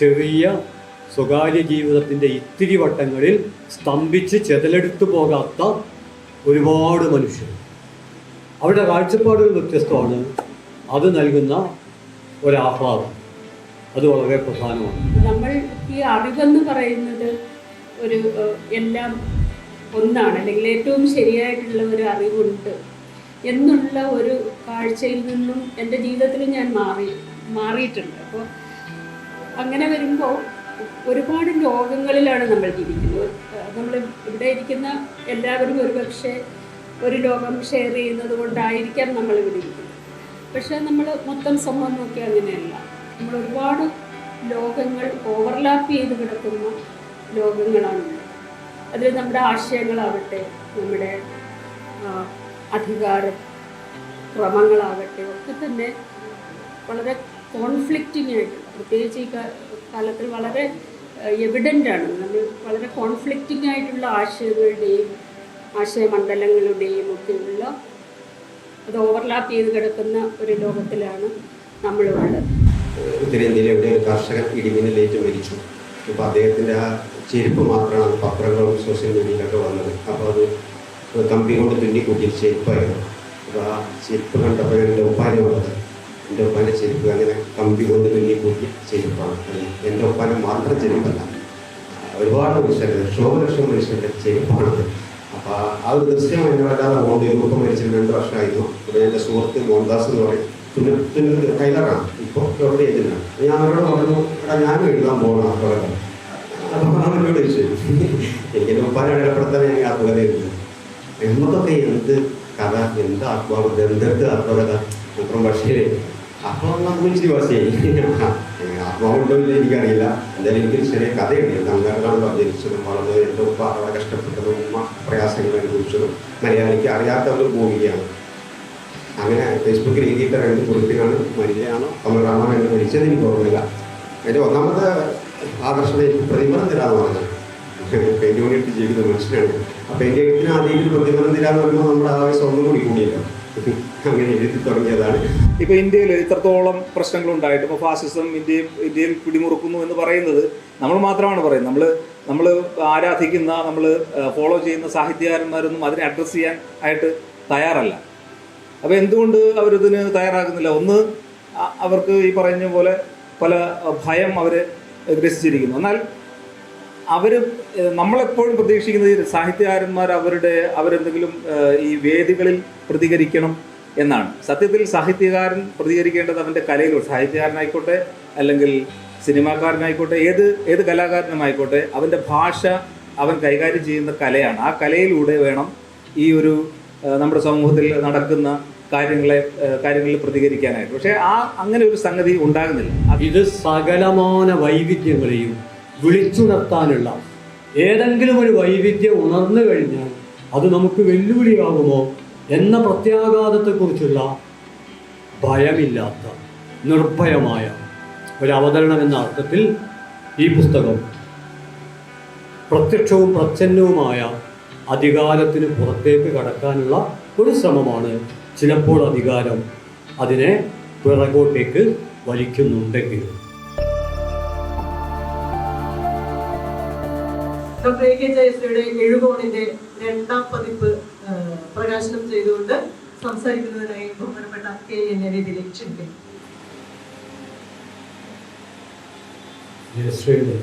ചെറിയ സ്വകാര്യ ജീവിതത്തിൻ്റെ ഇത്തിരി വട്ടങ്ങളിൽ സ്തംഭിച്ച് ചെതലെടുത്തു പോകാത്ത ഒരുപാട് മനുഷ്യർ. അവരുടെ കാഴ്ചപ്പാടുകൾ വ്യത്യസ്തമാണ്. അത് നൽകുന്ന ഒരാഹ്ലാദം അത് വളരെ പ്രധാനമാണ്. നമ്മൾ ഈ അറിവെന്ന് പറയുന്നത് ഒരു എല്ലാം ഒന്നാണ്, അല്ലെങ്കിൽ ഏറ്റവും ശരിയായിട്ടുള്ള ഒരു അറിവുണ്ട് എന്നുള്ള ഒരു കാഴ്ചയിൽ നിന്നും എൻ്റെ ജീവിതത്തിൽ ഞാൻ മാറിയിട്ടുണ്ട്. അപ്പോൾ അങ്ങനെ വരുമ്പോൾ ഒരുപാട് ലോകങ്ങളിലാണ് നമ്മൾ ജീവിക്കുന്നത്. നമ്മൾ ഇവിടെ ഇരിക്കുന്ന എല്ലാവരും ഒരുപക്ഷെ ഒരു ലോകം ഷെയർ ചെയ്യുന്നത് കൊണ്ടായിരിക്കാം നമ്മളിവിടെ ഇരിക്കുന്നത്. പക്ഷേ നമ്മൾ മൊത്തം സമൂഹം നോക്കിയാൽ അങ്ങനെയല്ല. നമ്മൾ ഒരുപാട് ലോകങ്ങൾ ഓവർലാപ്പ് ചെയ്ത് കിടക്കുന്ന ലോകങ്ങളാണ്. അതിൽ നമ്മുടെ ആശയങ്ങളാവട്ടെ, നമ്മുടെ അധികാര ക്രമങ്ങളാവട്ടെ ഒക്കെ തന്നെ വളരെ കോൺഫ്ലിക്റ്റിംഗ് ആയിട്ടുള്ള, പ്രത്യേകിച്ച് ഈ കാലത്തിൽ വളരെ എവിഡൻ്റാണ്. നമ്മൾ വളരെ കോൺഫ്ലിക്റ്റിംഗ് ആയിട്ടുള്ള ആശയങ്ങളുടെയും ആശയമണ്ഡലങ്ങളുടെയും ഒക്കെയുള്ള അത് ഓവർലാപ്പ് ചെയ്ത് കിടക്കുന്ന ഒരു ലോകത്തിലാണ് നമ്മളുള്ളത്. ഉത്തരേന്ത്യയിലെ ഇവിടെ ഒരു കർഷകൻ ഇടിമിന്നലേറ്റ് മരിച്ചു. അപ്പോൾ അദ്ദേഹത്തിൻ്റെ ആ ചെരുപ്പ് മാത്രമാണ് പത്രങ്ങളും സോഷ്യൽ മീഡിയയിലൊക്കെ വന്നത്. അപ്പോൾ അത് കമ്പി കൊണ്ട് തുന്നിക്കൂട്ടിയ ചെരുപ്പായിരുന്നു. അപ്പോൾ ആ ചെരുപ്പ് കണ്ടപ്പോൾ എൻ്റെ ഉപ്പാനെ വന്നത്, എൻ്റെ ഉപ്പാൻ്റെ ചെരുപ്പ് അങ്ങനെ കമ്പി കൊണ്ട് തുന്നിക്കൂട്ടിയ ചെരുപ്പാണ്. എൻ്റെ ഉപ്പാനെ മാത്രം ചെരുപ്പല്ല, ഒരുപാട് മനുഷ്യരുടെ ലക്ഷം മനുഷ്യരുടെ ചെരുപ്പാണത്. അപ്പോൾ ആ ഒരു ദൃശ്യം എന്നെ വല്ലാതെ മോന്തി രൂപം മരിച്ചിട്ട് 2 വർഷമായിരുന്നു. ഇവിടെ എൻ്റെ സുഹൃത്ത് മോഹൻദാസ് എന്ന് പറയും, തുന്നൽ ടൈലറാണ്, ഇപ്പോൾ എവിടെ ഏജൻ്റാണ്. ഞാൻ അവരോട് പറഞ്ഞു, എടാ ഞാനും എഴുതാൻ പോകണം ആ തുക. അപ്പോൾ അവരോട് ചോദിച്ചു, എനിക്കെൻ്റെ ഉപ്പാനെ ഇടപെടുത്താൻ ഞാൻ ആ തുക തരുന്നത്. എന്നതൊക്കെ എന്ത് കഥ, എന്ത് ആത്മാവ്, എന്തെടുത്ത് ആത്മകഥ അപ്പുറം ഭാഷയിൽ. അപ്പോൾ നമ്മൾ ഇച്ചിരി ഭാഷയായി. ആത്മാവുണ്ടോ ഇല്ല എനിക്കറിയില്ല. എന്തായാലും എനിക്കൊരു ചെറിയ കഥയുണ്ട്. തമിഴ്നാട്ടിലാണല്ലോ ജനിച്ചതും വളർന്നത്. എൻ്റെ ഉപ്പ അവിടെ കഷ്ടപ്പെട്ടതും ഉമ്മ പ്രയാസങ്ങൾ അനുഭവിച്ചതും മലയാളിക്ക് അറിയാത്ത ഒരു ഭൂമികയാണ്. അങ്ങനെ ഫേസ്ബുക്കിൽ എഴുതിയിട്ട് 2 കുറിപ്പിനാണ് മരിയാണോ തമിഴാണോ എന്ന് വിളിച്ചത് എനിക്ക് ഓർമ്മയില്ല. അതിൻ്റെ ഒന്നാമത്തെ ആകർഷണം എനിക്ക് പ്രതിഫലം തരാമെന്ന് പറഞ്ഞത്. പെയിൻറ്റ് പണിയിട്ട് ജീവിക്കുന്ന മനുഷ്യനാണ്. അപ്പോൾ എൻ്റെ എഴുത്തിന് ആദ്യം പ്രതിഫലം തരാമെന്ന് പറയുമ്പോൾ നമ്മുടെ ആവേശം ഒന്നും കൂടി കൂടിയല്ലോ. അങ്ങനെ എഴുതി തുടങ്ങിയതാണ്. ഇപ്പോൾ ഇന്ത്യയിൽ ഇത്രത്തോളം പ്രശ്നങ്ങളുണ്ടായിട്ട് ഇപ്പോൾ ഫാസിസം ഇന്ത്യയിൽ പിടിമുറുക്കുന്നു എന്ന് പറയുന്നത് നമ്മൾ മാത്രമാണ് പറയുന്നത്. നമ്മൾ ആരാധിക്കുന്ന, നമ്മൾ ഫോളോ ചെയ്യുന്ന സാഹിത്യകാരന്മാരൊന്നും അതിനെ അഡ്രസ്സ് ചെയ്യാൻ ആയിട്ട് തയ്യാറല്ല. അപ്പോൾ എന്തുകൊണ്ട് അവരിതിന് തയ്യാറാകുന്നില്ല? ഒന്ന്, അവർക്ക് ഈ പറഞ്ഞ പോലെ പല ഭയം അവർ ഗ്രസിച്ചിരിക്കുന്നു. എന്നാൽ നമ്മളെപ്പോഴും പ്രതീക്ഷിക്കുന്നത് സാഹിത്യകാരന്മാർ അവരെന്തെങ്കിലും ഈ വേദികളിൽ പ്രതികരിക്കണം എന്നാണ്. സത്യത്തിൽ സാഹിത്യകാരൻ പ്രതികരിക്കേണ്ടത് അവൻ്റെ കലയിലൂടെ, സാഹിത്യകാരനായിക്കോട്ടെ അല്ലെങ്കിൽ സിനിമാക്കാരനായിക്കോട്ടെ, ഏത് കലാകാരനുമായിക്കോട്ടെ, അവൻ്റെ ഭാഷ അവൻ കൈകാര്യം ചെയ്യുന്ന കലയാണ്. ആ കലയിലൂടെ വേണം ഈ ഒരു നമ്മുടെ സമൂഹത്തിൽ നടക്കുന്ന കാര്യങ്ങളിൽ പ്രതികരിക്കാനായിട്ട്. പക്ഷേ അങ്ങനെ ഒരു സംഗതി ഉണ്ടാകുന്നില്ല. ഇത് സകലമാന വൈവിധ്യങ്ങളെയും വിളിച്ചുണർത്താനുള്ള ഏതെങ്കിലും ഒരു വൈവിധ്യം ഉണർന്നു കഴിഞ്ഞാൽ അത് നമുക്ക് വെല്ലുവിളിയാകുമോ എന്ന പ്രത്യാഘാതത്തെക്കുറിച്ചുള്ള ഭയമില്ലാത്ത നിർഭയമായ ഒരു അവതരണം എന്ന അർത്ഥത്തിൽ ഈ പുസ്തകം പ്രത്യക്ഷവും പ്രച്ഛന്നവുമായ അധികാരത്തിന് പുറത്തേക്ക് കടക്കാനുള്ള ഒരു ശ്രമമാണ്. ചിലപ്പോൾ അധികാരം അതിനെ പിറകോട്ടേക്ക് വലിക്കുന്നുണ്ടെങ്കിലും. ഡോക്ടർ എ കെ ജയശ്രീയുടെ എഴുകോണിന്റെ 2ാം പതിപ്പ് പ്രകാശനം ചെയ്തുകൊണ്ട് സംസാരിക്കുന്നതിനായി ബഹുമാനപ്പെട്ട കെ എൻ വേദിയിലേക്ക് ക്ഷണിക്കുന്നു. ജയശ്രീയുടെ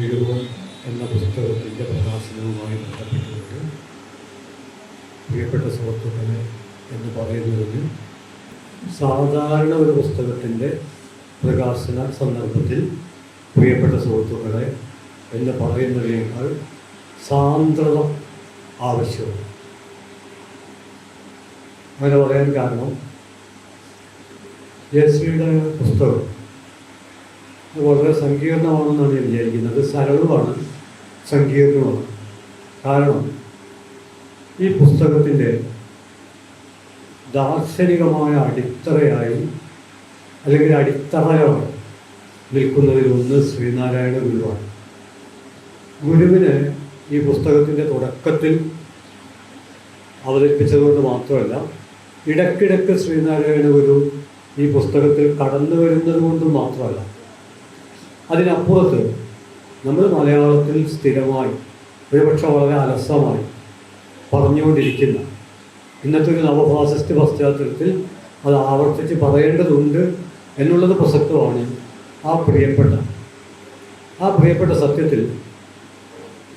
എഴുകോൺ എന്ന പുസ്തകത്തിൻ്റെ പ്രകാശനവുമായി ബന്ധപ്പെട്ടുകൊണ്ട് പ്രിയപ്പെട്ട സുഹൃത്തുക്കളെ എന്ന് പറയുന്നതിന് സാധാരണ ഒരു പുസ്തകത്തിൻ്റെ പ്രകാശന സന്ദർഭത്തിൽ പ്രിയപ്പെട്ട സുഹൃത്തുക്കളെ എന്ന് പറയുന്നതിനേക്കാൾ സാന്ദ്രത ആവശ്യമാണ്. അങ്ങനെ പറയാൻ കാരണം ജയശ്രീയുടെ പുസ്തകം വളരെ സങ്കീർണമാണെന്നാണ് ഞാൻ വിചാരിക്കുന്നത്. സരളമാണ്, സങ്കീർണമാണ്. കാരണം ഈ പുസ്തകത്തിൻ്റെ ദാർശനികമായ അടിത്തറയായി അല്ലെങ്കിൽ അടിത്തറയാണ് നിൽക്കുന്നതിലൊന്ന് ശ്രീനാരായണ ഗുരുവാണ്. ഗുരുവിന് ഈ പുസ്തകത്തിൻ്റെ തുടക്കത്തിൽ അവതരിപ്പിച്ചതുകൊണ്ട് മാത്രമല്ല, ഇടയ്ക്കിടയ്ക്ക് ശ്രീനാരായണ ഗുരു ഈ പുസ്തകത്തിൽ കടന്നു വരുന്നത് കൊണ്ടും മാത്രമല്ല, അതിനപ്പുറത്ത് നമ്മൾ മലയാളത്തിൽ സ്ഥിരമായി ഒരുപക്ഷെ വളരെ അലസമായി പറഞ്ഞുകൊണ്ടിരിക്കുന്ന ഇന്നത്തെ ഒരു നവഫാസിസ്റ്റ് പശ്ചാത്തലത്തിൽ അത് ആവർത്തിച്ച് പറയേണ്ടതുണ്ട് എന്നുള്ളത് പ്രസക്തമാണ്. ആ പ്രിയപ്പെട്ട സത്യത്തിൽ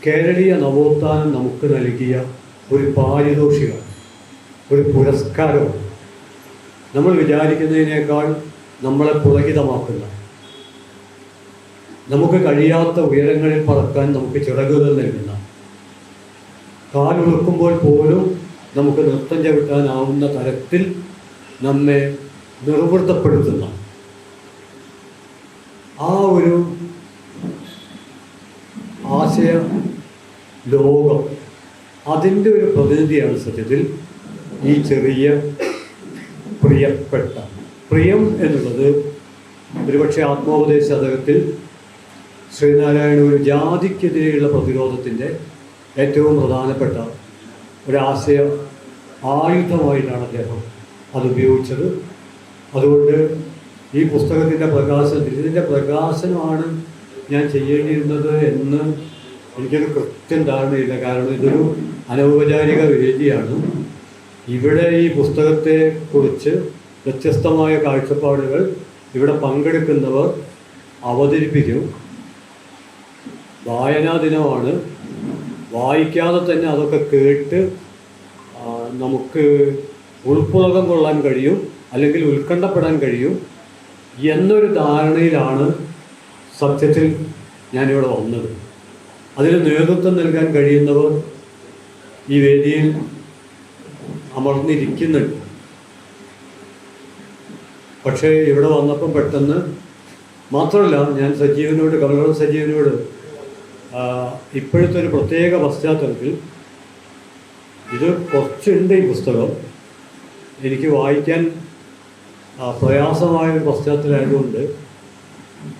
കേരളീയ നവോത്ഥാനം നമുക്ക് നൽകിയ ഒരു പാരിതോഷികം, ഒരു പുരസ്കാരം, നമ്മൾ വിചാരിക്കുന്നതിനേക്കാൾ നമ്മളെ പുളകിതമാക്കുന്ന, നമുക്ക് കഴിയാത്ത ഉയരങ്ങളിൽ പറക്കാൻ നമുക്ക് ചിറകുകൾ നൽകുന്ന, കാലുളുക്കുമ്പോൾ പോലും നമുക്ക് നൃത്തം ചവിട്ടാനാവുന്ന തരത്തിൽ നമ്മെ നിർവൃത്തപ്പെടുത്തുന്ന ആ ഒരു ആശയ ലോകം, അതിൻ്റെ ഒരു പ്രതിനിധിയാണ് സത്യത്തിൽ ഈ ചെറിയ പ്രിയപ്പെട്ട. പ്രിയം എന്നുള്ളത് ഒരുപക്ഷെ ആത്മോപദേശ ശതകത്തിൽ ശ്രീനാരായണ ഒരു ജാതിക്കെതിരെയുള്ള പ്രതിരോധത്തിൻ്റെ ഏറ്റവും പ്രധാനപ്പെട്ട ഒരാശയ ആയുധമായിട്ടാണ് അദ്ദേഹം അത് ഉപയോഗിച്ചത്. അതുകൊണ്ട് ഈ പുസ്തകത്തിൻ്റെ പ്രകാശനത്തിൽ ഇതിൻ്റെ പ്രകാശനമാണ് ഞാൻ ചെയ്യേണ്ടിയിരുന്നത് എന്ന് എനിക്കൊരു കൃത്യം ധാരണയില്ല. കാരണം ഇതൊരു അനൗപചാരിക വേദിയാണ്. ഇവിടെ ഈ പുസ്തകത്തെക്കുറിച്ച് വ്യത്യസ്തമായ കാഴ്ചപ്പാടുകൾ ഇവിടെ പങ്കെടുക്കുന്നവർ അവതരിപ്പിക്കും. വായനാ ദിനമാണ്. വായിക്കാതെ തന്നെ അതൊക്കെ കേട്ട് നമുക്ക് ഉൾപ്പുളകം കൊള്ളാൻ കഴിയും, അല്ലെങ്കിൽ ഉത്കണ്ഠപ്പെടാൻ കഴിയും എന്നൊരു ധാരണയിലാണ് സത്യത്തിൽ ഞാനിവിടെ വന്നത്. അതിന് നേതൃത്വം നൽകാൻ കഴിയുന്നവർ ഈ വേദിയിൽ അമർന്നിരിക്കുന്നുണ്ട്. പക്ഷേ ഇവിടെ വന്നപ്പം പെട്ടെന്ന് മാത്രമല്ല, ഞാൻ സജീവനോട്, കമലോട് സജീവനോട് ഇപ്പോഴത്തെ ഒരു പ്രത്യേക പശ്ചാത്തലത്തിൽ ഇത് കുറച്ചുണ്ട് ഈ പുസ്തകം, എനിക്ക് വായിക്കാൻ പ്രയാസമായൊരു പശ്ചാത്തലമായതുകൊണ്ട്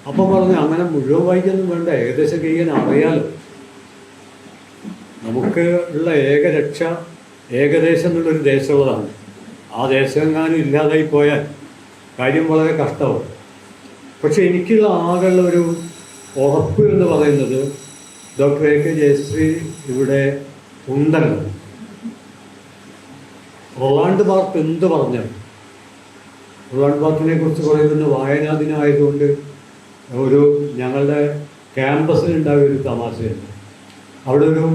അപ്പം പറഞ്ഞ് അങ്ങനെ മുഴുവൻ വായിക്കാനൊന്നും വേണ്ട, ഏകദേശം കഴിയാൻ അറിയാലോ. നമുക്ക് ഉള്ള ഏകരക്ഷ ഏകദേശം എന്നുള്ളൊരു ദേശമുള്ളതാണ്. ആ ദേശമെങ്ങാനും ഇല്ലാതായി പോയാൽ കാര്യം വളരെ കഷ്ടമാണ്. പക്ഷെ എനിക്കുള്ള ആകെയുള്ള ഒരു ഉറപ്പ് എന്ന് പറയുന്നത് ഡോക്ടർ എ കെ ജയശ്രീ ഇവിടെ ഉണ്ടല്ലോ. റൊളാണ്ട് ബാർത്ത് എന്ത് പറഞ്ഞാൽ, റൊളാണ്ട് ബാർത്തിനെ കുറിച്ച് പറയുന്നത് വായനാ ദിനമായതുകൊണ്ട് ഒരു ഞങ്ങളുടെ ക്യാമ്പസിലുണ്ടായ ഒരു തമാശയുണ്ട്. അവിടെ ഒരു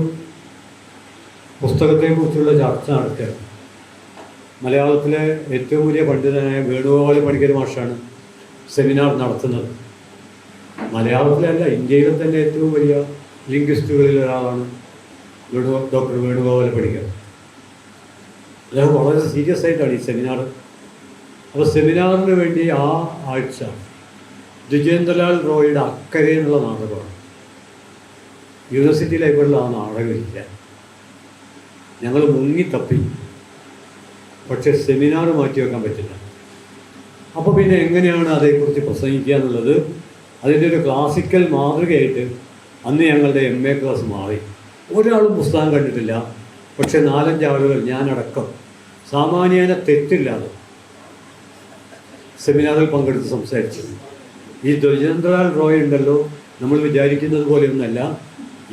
പുസ്തകത്തെക്കുറിച്ചുള്ള ചർച്ച നടത്തുക. മലയാളത്തിലെ ഏറ്റവും വലിയ പണ്ഡിതനായ വേണുഗോപാല പണിക്കർ മാഷാണ് സെമിനാർ നടത്തുന്നത്. മലയാളത്തിലല്ല, ഇന്ത്യയിലെ തന്നെ ഏറ്റവും വലിയ ലിംഗ്വിസ്റ്റുകളിൽ ഒരാളാണ് ഡോക്ടർ വേണുഗോപാല പണിക്കർ. അദ്ദേഹം വളരെ സീരിയസ് ആയിട്ടാണ് ഈ സെമിനാർ. അപ്പോൾ സെമിനാറിന് വേണ്ടി ആ ആഴ്ച ദ്വിജേന്ദ്രലാൽ റോയിയുടെ അക്കരെ എന്നുള്ള നാടകമാണ്. യൂണിവേഴ്സിറ്റി ലൈബ്രറിയിൽ ആ നാടകമില്ല. ഞങ്ങൾ മുങ്ങിത്തപ്പി, പക്ഷെ സെമിനാർ മാറ്റി വെക്കാൻ പറ്റില്ല. അപ്പോൾ പിന്നെ എങ്ങനെയാണ് അതേക്കുറിച്ച് പ്രസംഗിക്കുക എന്നുള്ളത് അതിൻ്റെ ഒരു ക്ലാസിക്കൽ മാതൃകയായിട്ട് അന്ന് ഞങ്ങളുടെ MA ക്ലാസ് മാറി. ഒരാളും പുസ്തകം കണ്ടിട്ടില്ല, പക്ഷെ 4-5 ആളുകൾ, ഞാനടക്കം, സാമാന്യേന തെറ്റില്ലാതെ സെമിനാറിൽ പങ്കെടുത്ത് സംസാരിച്ചു. ഈ ദ്വിജേന്ദ്രലാൽ റോയ് ഉണ്ടല്ലോ, നമ്മൾ വിചാരിക്കുന്നത് പോലെയൊന്നല്ല.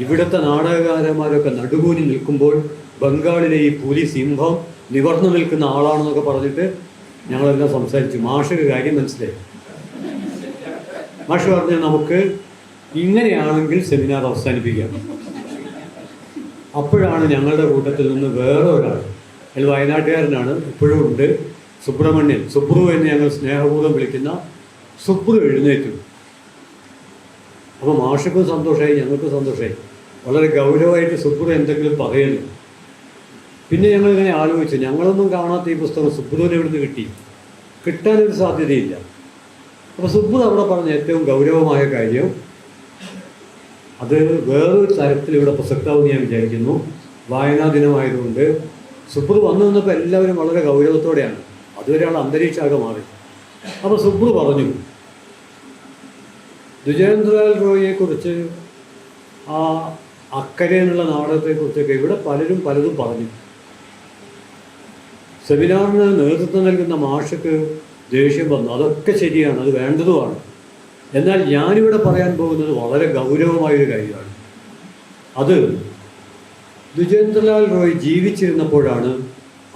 ഇവിടുത്തെ നാടകകാരന്മാരൊക്കെ നടുകൂനി നിൽക്കുമ്പോൾ ബംഗാളിലെ ഈ പുലി സിംഹം നിവർന്നു നിൽക്കുന്ന ആളാണെന്നൊക്കെ പറഞ്ഞിട്ട് ഞങ്ങളെല്ലാം സംസാരിച്ചു. മാഷൊരു കാര്യം മനസ്സിലായി. മാഷ് പറഞ്ഞാൽ നമുക്ക് ഇങ്ങനെയാണെങ്കിൽ സെമിനാർ അവസാനിപ്പിക്കാം. അപ്പോഴാണ് ഞങ്ങളുടെ കൂട്ടത്തിൽ നിന്ന് വേറെ ഒരാൾ, അയാൾ വയനാട്ടുകാരനാണ്, ഇപ്പോഴും ഉണ്ട്, സുബ്രഹ്മണ്യൻ, സുബ്രു എന്ന് ഞങ്ങൾ സ്നേഹപൂർവ്വം വിളിക്കുന്ന സുബ്രു എഴുന്നേറ്റു. അപ്പോൾ മാഷക്കും സന്തോഷമായി, ഞങ്ങൾക്കും സന്തോഷമായി. വളരെ ഗൗരവമായിട്ട് സുബ്രു എന്തെങ്കിലും പറയുന്നു. പിന്നെ ഞങ്ങളിങ്ങനെ ആലോചിച്ചു, ഞങ്ങളൊന്നും കാണാത്ത ഈ പുസ്തകം സുബ്രുവിനെ എവിടുന്ന് കിട്ടി? കിട്ടാനൊരു സാധ്യതയില്ല. അപ്പോൾ സുബ്രു അവിടെ പറഞ്ഞ ഏറ്റവും ഗൗരവമായ കാര്യം, അത് വേറൊരു തരത്തിൽ ഇവിടെ പ്രസക്തമാണെന്ന് ഞാൻ വിചാരിക്കുന്നു. വായനാ ദിനമായതുകൊണ്ട് സുബ്രു വന്നു നിന്നപ്പോൾ എല്ലാവരും വളരെ ഗൗരവത്തോടെയാണ്. അതുവരെ ആൾ അന്തരീക്ഷമാകെ മാറി. അപ്പോൾ സുബ്രു പറഞ്ഞു, ദ്വിജേന്ദ്രലാൽ റോയിയെക്കുറിച്ച്, ആ അക്കരെ എന്നുള്ള നാടകത്തെക്കുറിച്ചൊക്കെ ഇവിടെ പലരും പലതും പറഞ്ഞു. സെമിനാറിന് നേതൃത്വം നൽകുന്ന മാഷക്ക് ദേഷ്യം വന്നു. അതൊക്കെ ശരിയാണ്, അത് വേണ്ടതുമാണ്. എന്നാൽ ഞാനിവിടെ പറയാൻ പോകുന്നത് വളരെ ഗൗരവമായൊരു കാര്യമാണ്. അത് ദ്വിജേന്ദ്രലാൽ റോയ് ജീവിച്ചിരുന്നപ്പോഴാണ്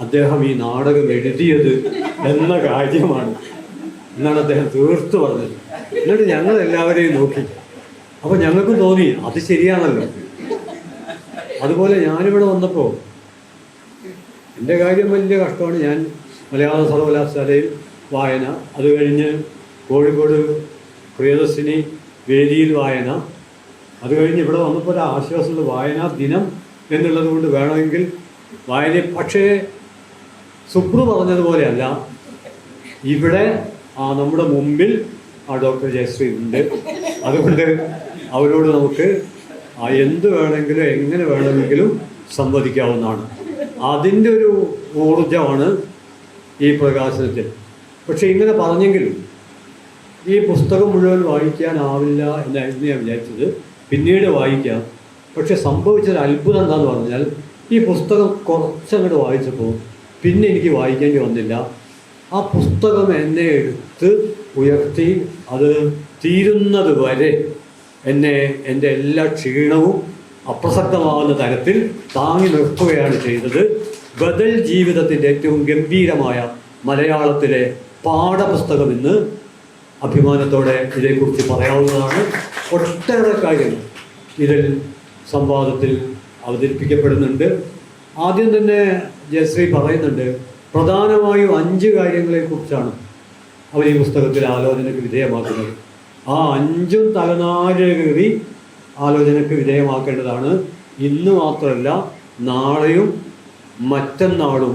അദ്ദേഹം ഈ നാടകം എഴുതിയത് എന്ന കാര്യമാണ് എന്നാണ് അദ്ദേഹം തീർത്തു പറഞ്ഞത്. എന്നിട്ട് ഞങ്ങൾ എല്ലാവരെയും നോക്കി. അപ്പോൾ ഞങ്ങൾക്കും തോന്നി അത് ശരിയാണല്ലോ. അതുപോലെ ഞാനിവിടെ വന്നപ്പോൾ എൻ്റെ കാര്യം വലിയ കഷ്ടമാണ്. ഞാൻ മലയാള സർവകലാശാലയിൽ വായന, അത് കഴിഞ്ഞ് കോഴിക്കോട് പ്രിയദർശിനി വേദിയിൽ വായന, അത് കഴിഞ്ഞ് ഇവിടെ വന്നപ്പോൾ ഒരു ആശ്വാസമുള്ള വായനാ ദിനം എന്നുള്ളത് കൊണ്ട് വേണമെങ്കിൽ വായന. പക്ഷേ സുബ്രു പറഞ്ഞതുപോലെയല്ല, ഇവിടെ നമ്മുടെ മുമ്പിൽ ഡോക്ടർ ജയശ്രീ ഉണ്ട്. അതുകൊണ്ട് അവരോട് നമുക്ക് എന്ത് വേണമെങ്കിലും എങ്ങനെ വേണമെങ്കിലും സംവദിക്കാവുന്നതാണ്. അതിൻ്റെ ഒരു ഊർജമാണ് ഈ പ്രകാശനത്തിൽ. പക്ഷെ ഇങ്ങനെ പറഞ്ഞെങ്കിലും ഈ പുസ്തകം മുഴുവൻ വായിക്കാനാവില്ല എന്നായിരുന്നു ഞാൻ വിചാരിച്ചത്. പിന്നീട് വായിക്കാം. പക്ഷെ സംഭവിച്ചൊരു അത്ഭുതം എന്താണെന്ന് പറഞ്ഞാൽ, ഈ പുസ്തകം കുറച്ചങ്ങോട്ട് വായിച്ചപ്പോൾ പിന്നെ എനിക്ക് വായിക്കേണ്ടി വന്നില്ല. ആ പുസ്തകം എന്നെ എടുത്ത് ഉയർത്തി അത് തീരുന്നത് വരെ എന്നെ എൻ്റെ എല്ലാ ക്ഷീണവും അപ്രസക്തമാകുന്ന തരത്തിൽ താങ്ങി നിർത്തുകയാണ് ചെയ്തത്. ബദൽ ജീവിതത്തിൻ്റെ ഏറ്റവും ഗംഭീരമായ മലയാളത്തിലെ പാഠപുസ്തകം എന്ന് അഭിമാനത്തോടെ ഇതേക്കുറിച്ച് പറയാവുന്നതാണ്. ഒട്ടേറെ കാര്യങ്ങൾ ഇതിൽ സംവാദത്തിൽ അവതരിപ്പിക്കപ്പെടുന്നുണ്ട്. ആദ്യം തന്നെ ജയശ്രീ പറയുന്നുണ്ട്, പ്രധാനമായും 5 കാര്യങ്ങളെക്കുറിച്ചാണ് അവർ ഈ പുസ്തകത്തിൽ ആലോചനയ്ക്ക് വിധേയമാക്കുന്നത്. ആ 5ഉം തലനാരിഴകേറി ആലോചനയ്ക്ക് വിധേയമാക്കേണ്ടതാണ്. ഇന്ന് മാത്രമല്ല, നാളെയും മറ്റന്നാളും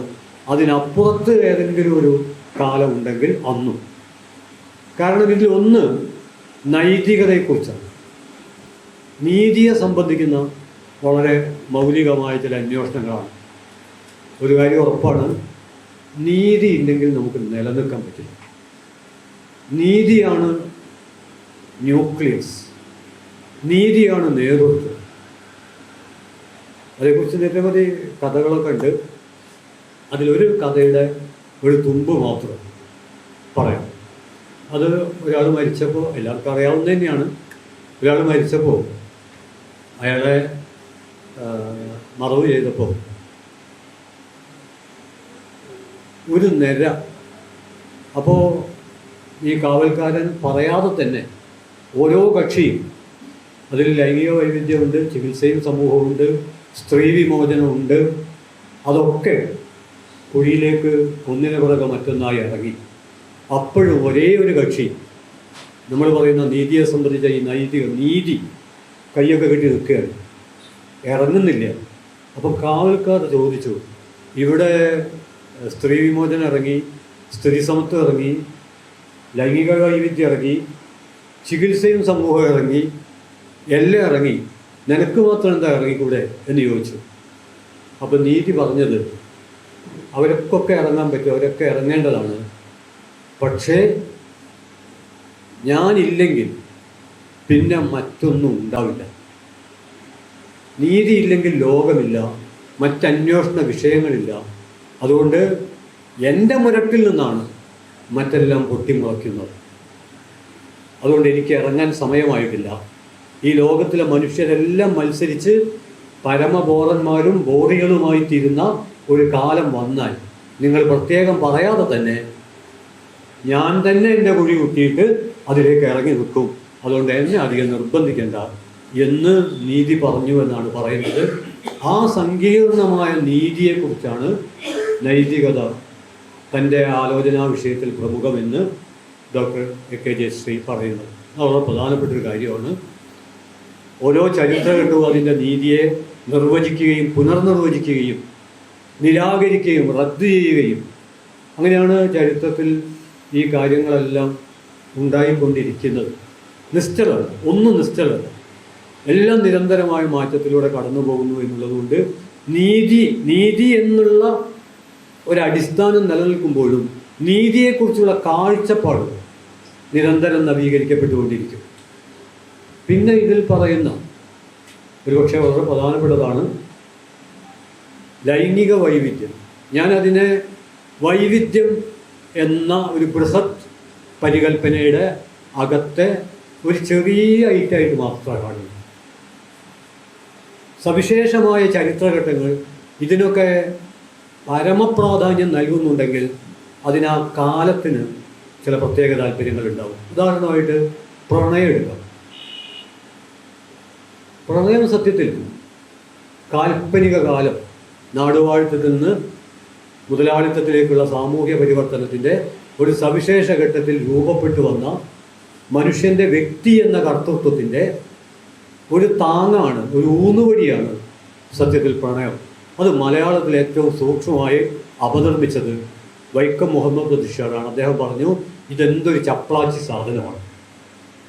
അതിനപ്പുറത്ത് ഏതെങ്കിലും ഒരു കാലം ഉണ്ടെങ്കിൽ അന്നും. കാരണം ഇതിൽ ഒന്ന് നൈതികതയെക്കുറിച്ചാണ്. നീതിയെ സംബന്ധിക്കുന്ന വളരെ മൗലികമായ ചില അന്വേഷണങ്ങളാണ്. ഒരു കാര്യം ഉറപ്പാണ്, നീതി ഇല്ലെങ്കിൽ നമുക്ക് നിലനിൽക്കാൻ പറ്റില്ല. നീതിയാണ് ന്യൂക്ലിയസ്, നീതിയാണ് നേതൃത്വം. അതേക്കുറിച്ച് നിരവധി കഥകളൊക്കെ ഉണ്ട്. അതിലൊരു കഥയുടെ ഒരു തുമ്പ് മാത്രം പറയാം. അത് ഒരാൾ മരിച്ചപ്പോൾ, എല്ലാവർക്കും അറിയാവുന്ന തന്നെയാണ്, ഒരാൾ മരിച്ചപ്പോൾ അയാളെ മറവ് ചെയ്തപ്പോൾ ഒരു നിര, അപ്പോൾ ഈ കാവൽക്കാരൻ പറയാതെ തന്നെ ഓരോ കക്ഷിയും, അതിൽ ലൈംഗിക വൈവിധ്യമുണ്ട്, ചികിത്സയും സമൂഹമുണ്ട്, സ്ത്രീ വിമോചനമുണ്ട്, അതൊക്കെ കുഴിയിലേക്ക് ഒന്നിനു പുറകെ മറ്റൊന്നായി ഇറങ്ങി. അപ്പോഴും ഒരേ ഒരു കക്ഷി, നമ്മൾ പറയുന്ന നീതിയെ സംബന്ധിച്ച ഈ നീതി കൈയൊക്കെ കെട്ടി നിൽക്കുകയാണ്, ഇറങ്ങുന്നില്ല. അപ്പോൾ കാവൽക്കാർ ചോദിച്ചു, ഇവിടെ സ്ത്രീ വിമോചനം ഇറങ്ങി, സ്ത്രീ സമത്വം ഇറങ്ങി, ലൈംഗിക വൈവിധ്യം ഇറങ്ങി, ചികിത്സയും സമൂഹം ഇറങ്ങി, എല്ലാം ഇറങ്ങി, നിനക്ക് മാത്രം എന്താ ഇറങ്ങിക്കൂടെ എന്ന് ചോദിച്ചു. അപ്പോൾ നീതി പറഞ്ഞത്, അവരൊക്കെ ഇറങ്ങാൻ പറ്റും, അവരൊക്കെ ഇറങ്ങേണ്ടതാണ്, പക്ഷേ ഞാനില്ലെങ്കിൽ പിന്നെ മറ്റൊന്നും ഉണ്ടാവില്ല. നീതിയില്ലെങ്കിൽ ലോകമില്ല, മറ്റന്വേഷണ വിഷയങ്ങളില്ല. അതുകൊണ്ട് എൻ്റെ മുരട്ടിൽ നിന്നാണ് മറ്റെല്ലാം പൊട്ടിമുളയ്ക്കുന്നത്. അതുകൊണ്ട് എനിക്ക് ഇറങ്ങാൻ സമയമായിട്ടില്ല. ഈ ലോകത്തിലെ മനുഷ്യരെല്ലാം മത്സരിച്ച് പരമബോധന്മാരും ബോറികളുമായി തീരുന്ന ഒരു കാലം വന്നാൽ, നിങ്ങൾ പ്രത്യേകം പറയാതെ തന്നെ ഞാൻ തന്നെ എൻ്റെ കുഴി കുത്തിയിട്ട് അതിലേക്ക് ഇറങ്ങി നിൽക്കും. അതുകൊണ്ട് എന്നെ അധികം നിർബന്ധിക്കേണ്ട എന്ന് നീതി പറഞ്ഞു എന്നാണ് പറയുന്നത്. ആ സങ്കീർണമായ നീതിയെക്കുറിച്ചാണ് നൈതികത തൻ്റെ ആലോചനാ വിഷയത്തിൽ പ്രമുഖമെന്ന് ഡോക്ടർ എ.കെ. ജയശ്രീ പറയുന്നത്. വളരെ പ്രധാനപ്പെട്ടൊരു കാര്യമാണ്. ഓരോ ചരിത്രഘട്ടവും അതിൻ്റെ നീതിയെ നിർവചിക്കുകയും പുനർനിർവചിക്കുകയും നിരാകരിക്കുകയും റദ്ദ് ചെയ്യുകയും, അങ്ങനെയാണ് ചരിത്രത്തിൽ ഈ കാര്യങ്ങളെല്ലാം ഉണ്ടായിക്കൊണ്ടിരിക്കുന്നത്. നിശ്ചലത, ഒന്നും നിശ്ചലത, എല്ലാം നിരന്തരമായ മാറ്റത്തിലൂടെ കടന്നു പോകുന്നു എന്നുള്ളതുകൊണ്ട് നീതി എന്നുള്ള ഒരടിസ്ഥാനം നിലനിൽക്കുമ്പോഴും നീതിയെക്കുറിച്ചുള്ള കാഴ്ചപ്പാട് നിരന്തരം നവീകരിക്കപ്പെട്ടുകൊണ്ടിരിക്കും. പിന്നെ ഇതിൽ പറയുന്ന ഒരുപക്ഷെ വളരെ പ്രധാനപ്പെട്ടതാണ് ലൈംഗിക വൈവിധ്യം. ഞാനതിനെ വൈവിധ്യം എന്ന ഒരു ബൃഹത് പരികൽപ്പനയുടെ അകത്തെ ഒരു ചെറിയ ഐറ്റായിട്ട് മാത്രമാണ് കാണുന്നത്. സവിശേഷമായ ചരിത്രഘട്ടങ്ങൾ ഇതിനൊക്കെ പരമപ്രാധാന്യം നൽകുന്നുണ്ടെങ്കിൽ അതിന് ആ കാലത്തിന് ചില പ്രത്യേക താല്പര്യങ്ങളുണ്ടാവും. ഉദാഹരണമായിട്ട് പ്രണയം എടുക്കാം. പ്രണയം സത്യത്തിൽ കാൽപ്പനിക കാലം, നാടുവാഴ്ത്തത്തിൽ നിന്ന് മുതലാളിത്തത്തിലേക്കുള്ള സാമൂഹ്യ പരിവർത്തനത്തിൻ്റെ ഒരു സവിശേഷ ഘട്ടത്തിൽ രൂപപ്പെട്ടു വന്ന മനുഷ്യൻ്റെ വ്യക്തി എന്ന കർത്തൃത്വത്തിൻ്റെ ഒരു താങ്ങാണ്, ഒരു ഊന്നുവടിയാണ് സത്യത്തിൽ പ്രണയം. അത് മലയാളത്തിൽ ഏറ്റവും സൂക്ഷ്മമായി അവതർമ്മിച്ചത് വൈക്കം മുഹമ്മദ് ബഷീറാണ്. അദ്ദേഹം പറഞ്ഞു, ഇതെന്തൊരു ചപ്ലാച്ചി സാധനമാണ്.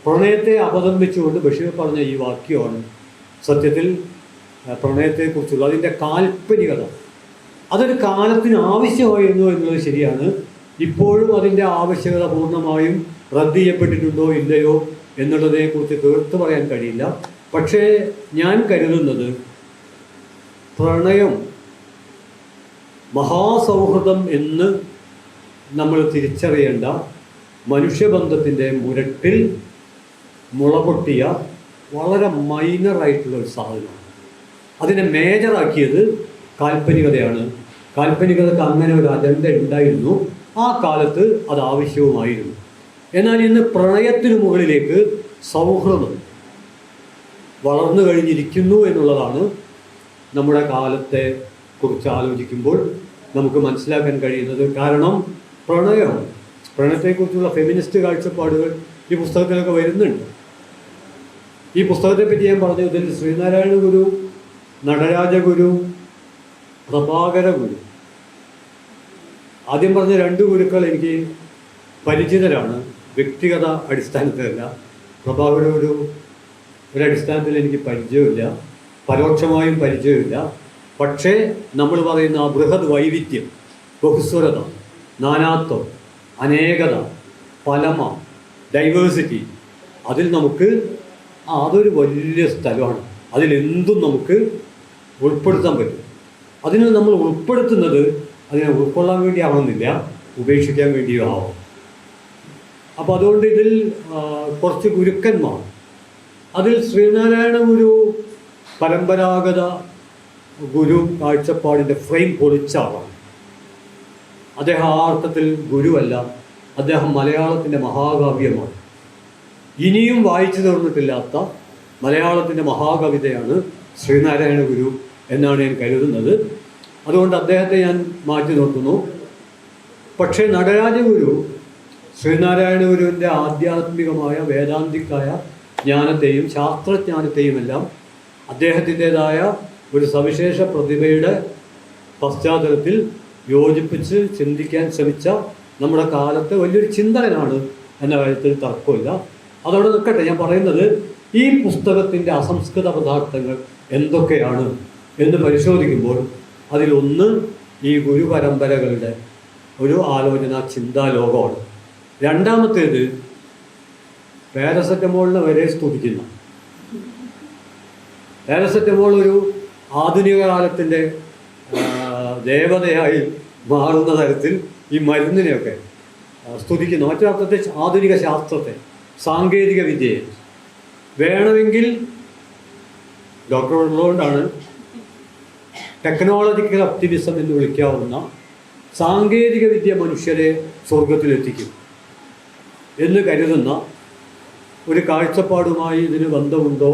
പ്രണയത്തെ അപതർമ്മിച്ചുകൊണ്ട് ബഷീർ പറഞ്ഞ ഈ വാക്യമാണ് സത്യത്തിൽ പ്രണയത്തെക്കുറിച്ചുള്ള അതിൻ്റെ കാൽപ്പനികത. അതൊരു കാലത്തിന് ആവശ്യമായിരുന്നു എന്നുള്ളത് ശരിയാണ്. ഇപ്പോഴും അതിൻ്റെ ആവശ്യകത പൂർണ്ണമായും റദ്ദ് ചെയ്യപ്പെട്ടിട്ടുണ്ടോ ഇല്ലയോ എന്നുള്ളതിനെക്കുറിച്ച് തീർത്ത് പറയാൻ കഴിയില്ല. പക്ഷേ ഞാൻ കരുതുന്നത് പ്രണയം മഹാസൗഹൃദം എന്ന് നമ്മൾ തിരിച്ചറിയേണ്ട മനുഷ്യബന്ധത്തിൻ്റെ മുരട്ടിൽ മുളപൊട്ടിയ വളരെ മൈനറായിട്ടുള്ള ഒരു സാധനമാണ്. അതിനെ മേജറാക്കിയത് കാൽപ്പനികതയാണ്. കാൽപ്പനികതക്ക് അങ്ങനെ ഒരു അജണ്ട ഉണ്ടായിരുന്നു, ആ കാലത്ത് അത് ആവശ്യവുമായിരുന്നു. എന്നാൽ ഇന്ന് പ്രണയത്തിനു മുകളിലേക്ക് സൗഹൃദം വളർന്നു കഴിഞ്ഞിരിക്കുന്നു എന്നുള്ളതാണ് നമ്മുടെ കാലത്തെ കുറിച്ച് ആലോചിക്കുമ്പോൾ നമുക്ക് മനസ്സിലാക്കാൻ കഴിയുന്നത്. കാരണം പ്രണയത്തെക്കുറിച്ചുള്ള ഫെമിനിസ്റ്റ് കാഴ്ചപ്പാടുകൾ ഈ പുസ്തകത്തിലൊക്കെ വരുന്നുണ്ട്. ഈ പുസ്തകത്തെപ്പറ്റി ഞാൻ പറഞ്ഞു, ഇതിൽ ശ്രീനാരായണ ഗുരു, നടരാജഗുരു, പ്രഭാകര ഗുരു, ആദ്യം പറഞ്ഞ രണ്ട് ഗുരുക്കൾ എനിക്ക് പരിചിതരാണ്, വ്യക്തിഗത അടിസ്ഥാനത്തിലല്ല. പ്രഭാകര ഗുരു ഒരടിസ്ഥാനത്തിൽ എനിക്ക് പരിചയമില്ല, പരോക്ഷമായും പരിചയമില്ല. പക്ഷേ നമ്മൾ പറയുന്ന ആ ബൃഹത് വൈവിധ്യം, ബഹുസ്വരത, നാനാത്വം, അനേകത, പലമ, ഡൈവേഴ്സിറ്റി, അതിൽ നമുക്ക് അതൊരു വലിയ സ്ഥലമാണ്. അതിലെന്തും നമുക്ക് ഉൾപ്പെടുത്താൻ പറ്റും. അതിന് നമ്മൾ ഉൾപ്പെടുത്തുന്നത് അതിനെ ഉൾക്കൊള്ളാൻ വേണ്ടി ആവണമെന്നില്ല, ഉപേക്ഷിക്കാൻ വേണ്ടിയും ആവാം. അപ്പോൾ അതുകൊണ്ട് ഇതിൽ കുറച്ച് ഗുരുക്കന്മാർ, അതിൽ ശ്രീനാരായണ ഗുരു പരമ്പരാഗത ഗുരു കാഴ്ചപ്പാടിൻ്റെ ഫ്രെയിം പൊളിച്ച ആളാണ്. അദ്ദേഹം ആ അർത്ഥത്തിൽ ഗുരുവല്ല, അദ്ദേഹം മലയാളത്തിൻ്റെ മഹാകാവ്യമാണ്. ഇനിയും വായിച്ചു തീർന്നിട്ടില്ലാത്ത മലയാളത്തിൻ്റെ മഹാകവിതയാണ് ശ്രീനാരായണ ഗുരു എന്നാണ് ഞാൻ കരുതുന്നത്. അതുകൊണ്ട് അദ്ദേഹത്തെ ഞാൻ മാറ്റി നിർത്തുന്നു. പക്ഷേ നടരാജഗുരു ശ്രീനാരായണ ഗുരുവിൻ്റെ ആധ്യാത്മികമായ വേദാന്തിക്കായ ജ്ഞാനത്തെയും ശാസ്ത്രജ്ഞാനത്തെയും എല്ലാം അദ്ദേഹത്തിൻ്റെതായ ഒരു സവിശേഷ പ്രതിഭയുടെ പശ്ചാത്തലത്തിൽ യോജിപ്പിച്ച് ചിന്തിക്കാൻ ശ്രമിച്ച നമ്മുടെ കാലത്തെ വലിയൊരു ചിന്തകനാണ് എന്ന കാര്യത്തിൽ തർക്കമില്ല. അതോടെ നിൽക്കട്ടെ. ഞാൻ പറയുന്നത് ഈ പുസ്തകത്തിൻ്റെ അസംസ്കൃത പദാർത്ഥങ്ങൾ എന്തൊക്കെയാണ് എന്ന് പരിശോധിക്കുമ്പോൾ അതിലൊന്ന് ഈ ഗുരുപരമ്പരകളുടെ ഒരു ആലോചന, ചിന്താലോകമാണ്. രണ്ടാമത്തേത് പാരസെറ്റമോളിനെ വരെ സ്തുതിക്കുന്ന, പാരസെറ്റമോൾ ഒരു ആധുനിക കാലത്തിൻ്റെ ദേവതയായി മാറുന്ന തരത്തിൽ ഈ മരുന്നിനെയൊക്കെ സ്തുതിക്കുന്നു. മറ്റൊരർത്ഥത്തെ ആധുനിക ശാസ്ത്രത്തെ, സാങ്കേതിക വിദ്യയെ വേണമെങ്കിൽ ഡോക്ടർ ഉള്ളതുകൊണ്ടാണ് ടെക്നോളജിക്കൽ ഒപ്റ്റിമിസം എന്ന് വിളിക്കാവുന്ന സാങ്കേതിക വിദ്യ മനുഷ്യരെ സ്വർഗത്തിലെത്തിക്കും എന്ന് കരുതുന്ന ഒരു കാഴ്ചപ്പാടുമായി ഇതിന് ബന്ധമുണ്ടോ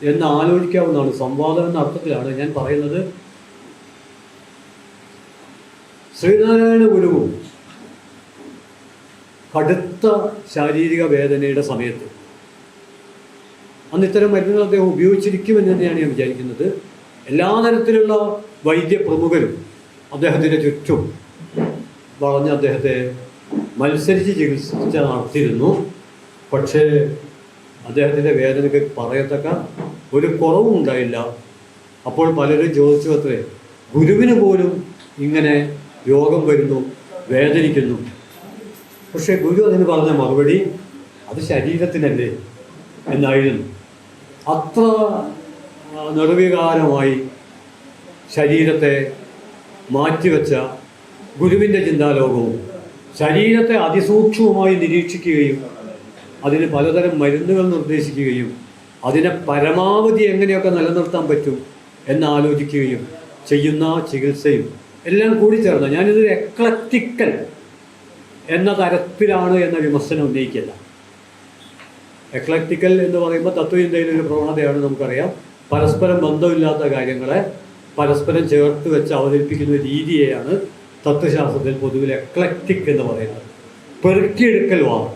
എന്ന് ആലോചിക്കാവുന്നതാണ്. സംവാദം എന്ന അർത്ഥത്തിലാണ് ഞാൻ പറയുന്നത്. ശ്രീനാരായണ ഗുരുവും കടുത്ത ശാരീരിക വേദനയുടെ സമയത്ത് അന്ന് ഇത്തരം മരുന്നുകൾ അദ്ദേഹം ഉപയോഗിച്ചിരിക്കുമെന്ന് തന്നെയാണ് ഞാൻ വിചാരിക്കുന്നത്. എല്ലാ തരത്തിലുള്ള വൈദ്യപ്രമുഖരും അദ്ദേഹത്തിൻ്റെ ചുറ്റും വളഞ്ഞ് അദ്ദേഹത്തെ മത്സരിച്ച് ചികിത്സ നടത്തിയിരുന്നു. പക്ഷേ അദ്ദേഹത്തിൻ്റെ വേദനയ്ക്ക് പറയത്തക്ക ഒരു കുറവും ഉണ്ടായില്ല. അപ്പോൾ പലരും ചോദിച്ചു അത്രേ, ഗുരുവിന് പോലും ഇങ്ങനെ രോഗം വരുന്നു, വേദനിക്കുന്നു. പക്ഷേ ഗുരു അതിന് പറഞ്ഞ മറുപടി അത് ശരീരത്തിനല്ലേ എന്നായിരുന്നു. അത്ര നിർവികാരമായി ശരീരത്തെ മാറ്റിവെച്ച ഗുരുവിൻ്റെ ചിന്താലോകവും ശരീരത്തെ അതിസൂക്ഷ്മമായി നിരീക്ഷിക്കുകയും അതിന് പലതരം മരുന്നുകൾ നിർദ്ദേശിക്കുകയും അതിനെ പരമാവധി എങ്ങനെയൊക്കെ നിലനിർത്താൻ പറ്റും എന്നാലോചിക്കുകയും ചെയ്യുന്ന ചികിത്സയും എല്ലാം കൂടി ചേർന്ന് ഞാനിതൊരു എക്ലക്റ്റിക്കൽ എന്ന തരത്തിലാണ് എന്ന വിമർശനം ഉന്നയിക്കില്ല. എക്ലക്റ്റിക്കൽ എന്ന് പറയുമ്പോൾ തത്വചിന്തയിലെ ഒരു പ്രവണതയാണ്, നമുക്കറിയാം. പരസ്പരം ബന്ധമില്ലാത്ത കാര്യങ്ങളെ പരസ്പരം ചേർത്ത് വെച്ച് അവതരിപ്പിക്കുന്ന രീതിയെയാണ് തത്വശാസ്ത്രത്തിൽ പൊതുവിൽ എക്ലക്റ്റിക് എന്ന് പറയുന്നത്. പെറുക്കിയെടുക്കൽ വാദം.